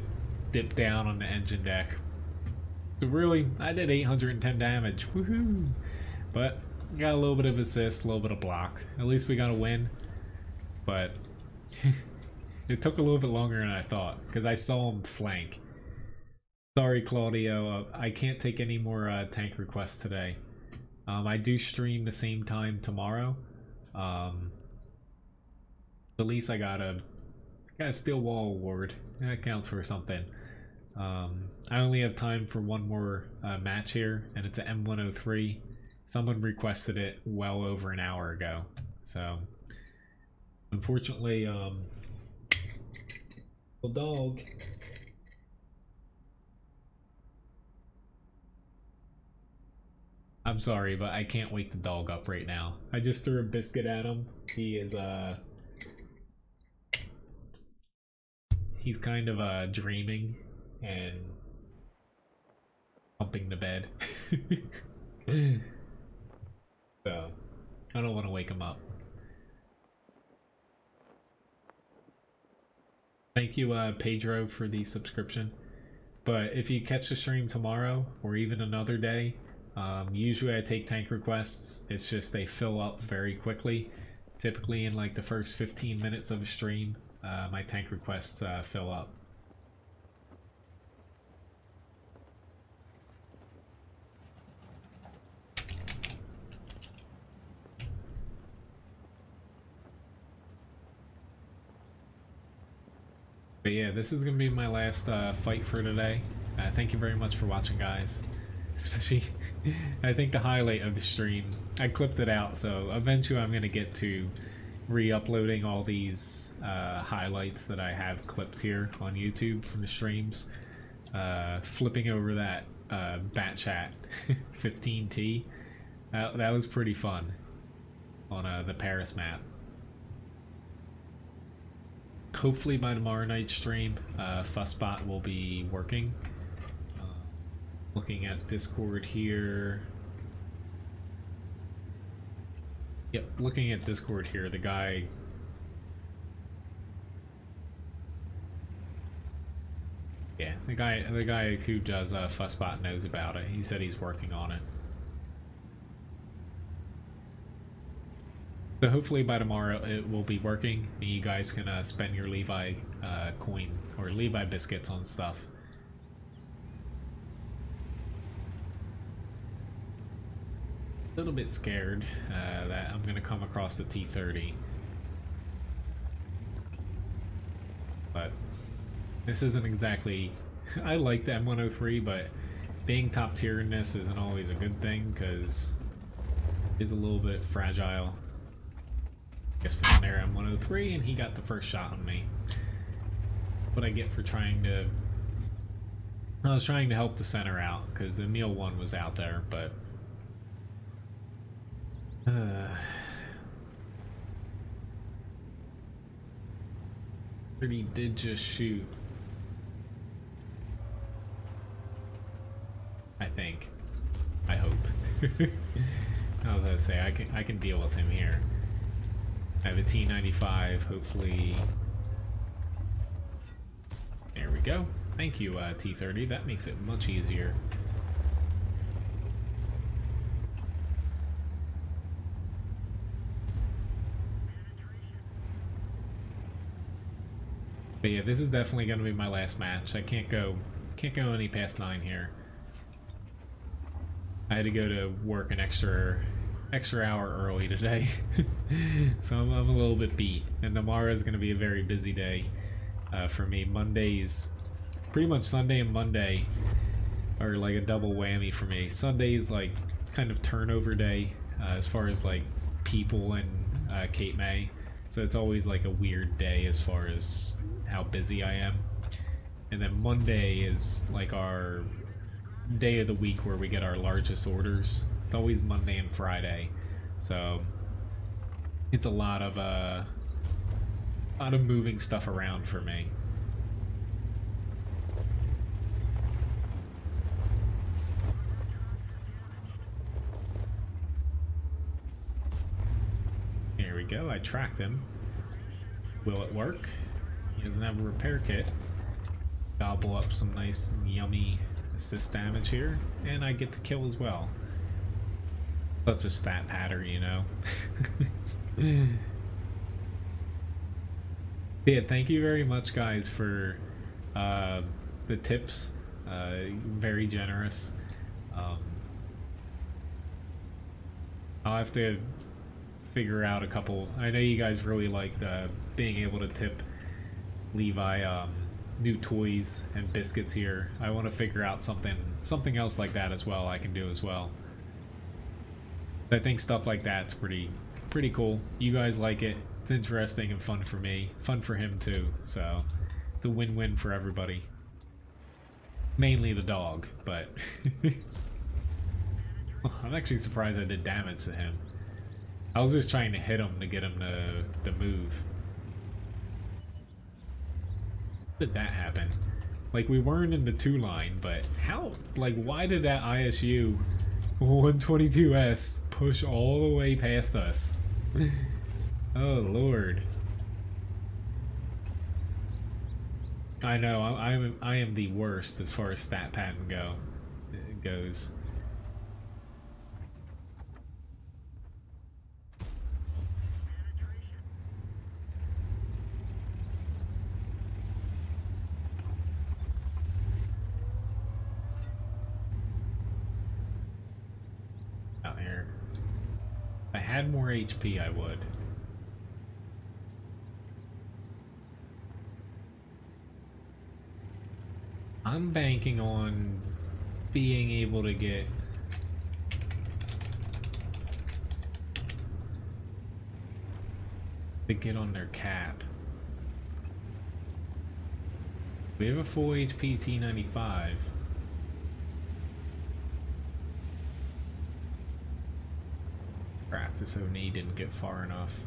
dipped down on the engine deck. So really, I did 810 damage. Woohoo! But got a little bit of assist, a little bit of block. At least we got a win. But it took a little bit longer than I thought because I saw him flank. Sorry, Claudio. I can't take any more tank requests today. I do stream the same time tomorrow. At least I got a Steel Wall award. That counts for something. I only have time for one more match here, and it's an M103. Someone requested it well over an hour ago. So, unfortunately, well, dog. I'm sorry, but I can't wake the dog up right now. I just threw a biscuit at him. He is, he's kind of, dreaming and humping the bed. So, I don't want to wake him up. Thank you, Pedro, for the subscription. But if you catch the stream tomorrow or even another day, usually I take tank requests. It's just they fill up very quickly. Typically in like the first 15 minutes of a stream, my tank requests fill up. But yeah, this is going to be my last fight for today. Thank you very much for watching, guys. Especially, I think the highlight of the stream, I clipped it out, so eventually I'm going to get to re-uploading all these highlights that I have clipped here on YouTube from the streams. Flipping over that Batchat 15T, that was pretty fun on the Paris map. Hopefully by tomorrow night's stream, Fussbot will be working. Looking at Discord here. Yep, looking at Discord here, the guy... Yeah, the guy who does Fussbot knows about it. He said he's working on it. So hopefully by tomorrow it will be working, and you guys can spend your Levi coin or Levi biscuits on stuff. A little bit scared that I'm going to come across the T30. But this isn't exactly... I like the M103, but being top tier in this isn't always a good thing because it's a little bit fragile. I guess from there M103, and he got the first shot on me. What I get for trying to... I was trying to help the center out because the Emil one was out there, but... He did just shoot. I think. I hope. I was gonna say I can deal with him here. I have a T95, hopefully. There we go. Thank you, T30. That makes it much easier. But yeah, this is definitely going to be my last match. I can't go any past 9 here. I had to go to work an extra hour early today, so I'm a little bit beat. And tomorrow is going to be a very busy day for me. Mondays, pretty much Sunday and Monday are like a double whammy for me. Sunday's like kind of turnover day as far as like people and Cape May, so it's always like a weird day as far as how busy I am. And then Monday is like our day of the week where we get our largest orders. It's always Monday and Friday, so it's a lot of moving stuff around for me. Here we go. I tracked him. Will it work? He doesn't have a repair kit. Gobble up some nice yummy assist damage here, and I get the kill as well. Such a stat pattern, you know. Yeah, thank you very much, guys, for the tips. Very generous. I'll have to figure out a couple. I know you guys really like being able to tip Levi new toys and biscuits here. I want to figure out something else like that as well I can do as well. I think stuff like that's pretty cool. You guys like it. It's interesting and fun for me. Fun for him too. So it's a win-win for everybody. Mainly the dog, but I'm actually surprised I did damage to him. I was just trying to hit him to get him to move. How did that happen? Like, we weren't in the 2-line, but how, like, why did that ISU 122S push all the way past us? Oh, Lord. I know, I am the worst as far as stat pattern goes. Out here. If I had more HP, I would. I'm banking on being able to get on their cap. We have a full HP T95. Crap, this ONE didn't get far enough.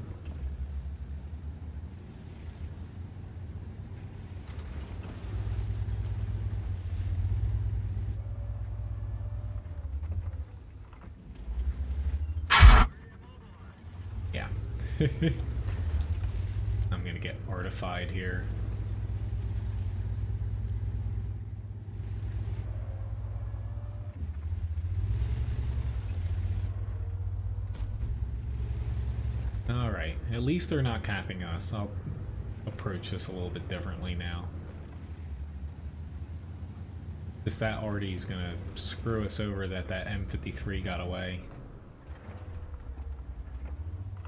Yeah. I'm gonna get artified here. Alright, at least they're not capping us. I'll approach this a little bit differently now. Just that already is gonna screw us over that M53 got away.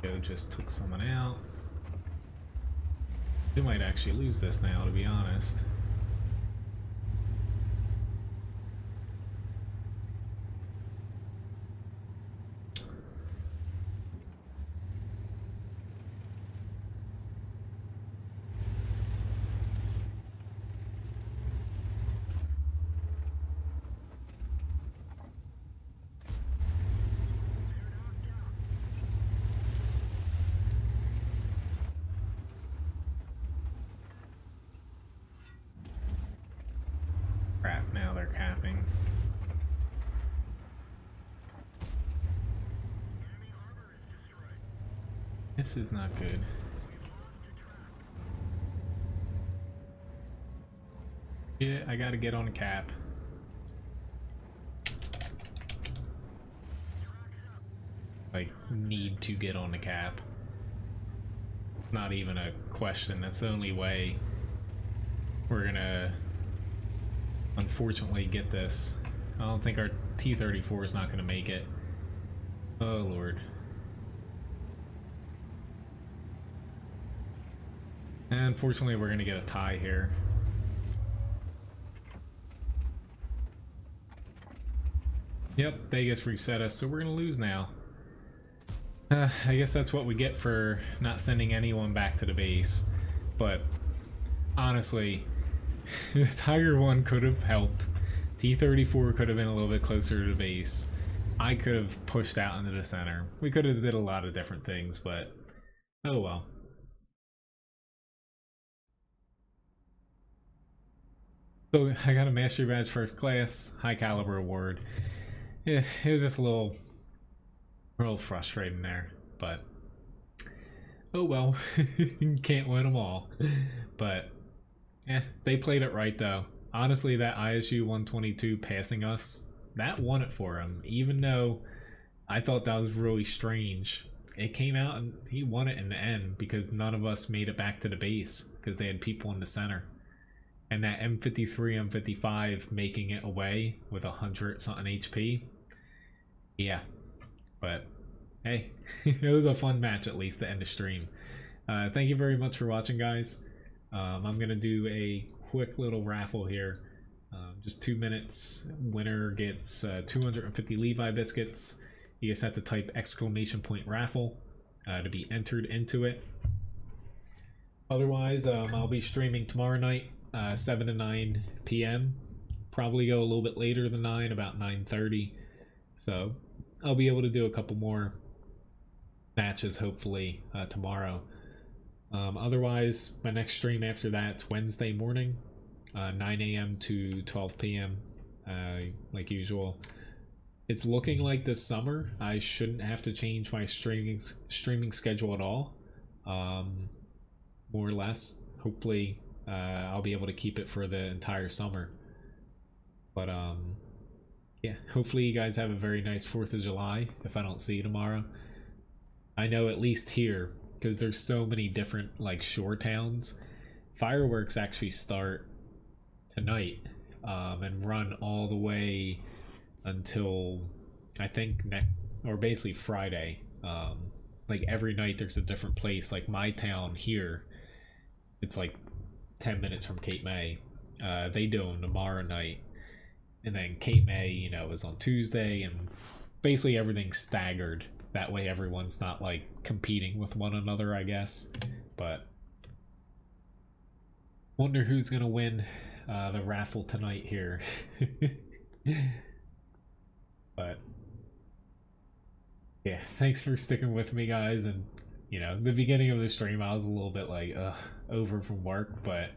Go just took someone out. We might actually lose this now, to be honest. Crap, now they're capping. This is not good. Yeah, I gotta get on a cap. Like, need to get on the cap. Not even a question, that's the only way we're gonna unfortunately get this. I don't think our T-34 is not gonna make it. Oh lord. And unfortunately we're gonna get a tie here. Yep, they just reset us, so we're gonna lose now. I guess that's what we get for not sending anyone back to the base. But honestly, Tiger 1 could have helped. T-34 could have been a little bit closer to the base. I could have pushed out into the center. We could have did a lot of different things, but oh well. So I got a Mastery Badge First Class, High Caliber Award. Yeah, it was just a little frustrating there, but oh well. You can't win them all. But they played it right though. Honestly, that ISU 122 passing us, that won it for him, even though I thought that was really strange. It came out and he won it in the end because none of us made it back to the base because they had people in the center. And that M53, M55 making it away with 100 something HP. Yeah, but hey, it was a fun match at least to end the stream. Thank you very much for watching, guys. I'm gonna do a quick little raffle here. Just 2 minutes. Winner gets 250 Levi biscuits. You just have to type !raffle to be entered into it. Otherwise, I'll be streaming tomorrow night, 7 to 9 p.m. Probably go a little bit later than 9, about 9:30. So I'll be able to do a couple more matches hopefully tomorrow. Otherwise, my next stream after that's Wednesday morning, 9 a.m. to 12 p.m. Like usual. It's looking like this summer I shouldn't have to change my streaming schedule at all. More or less. Hopefully I'll be able to keep it for the entire summer. But yeah, hopefully you guys have a very nice 4th of July if I don't see you tomorrow. I know at least here, because there's so many different like shore towns, fireworks actually start tonight and run all the way until I think basically Friday. Like every night there's a different place. Like my town here, it's like 10 minutes from Cape May. They do them tomorrow night, and then Cape May, you know, is on Tuesday, and basically everything's staggered. That way everyone's not like competing with one another, I guess. But wonder who's gonna win the raffle tonight here. But yeah, thanks for sticking with me, guys. And you know, the beginning of the stream I was a little bit like over from work, but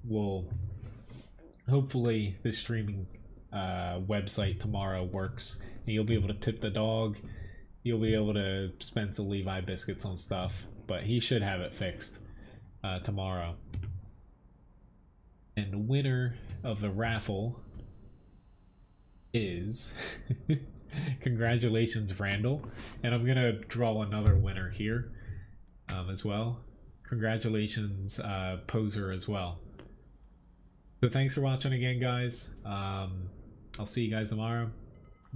we'll hopefully this streaming website tomorrow works, and you'll be able to tip the dog. You'll be able to spend some Levi biscuits on stuff, but he should have it fixed tomorrow. And the winner of the raffle is congratulations, Randall. And I'm gonna draw another winner here as well. Congratulations, Poser, as well. So thanks for watching again, guys. I'll see you guys tomorrow.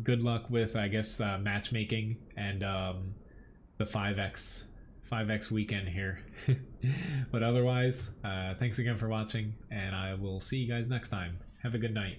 Good luck with, I guess, matchmaking and the 5x weekend here. But otherwise, thanks again for watching, and I will see you guys next time. Have a good night.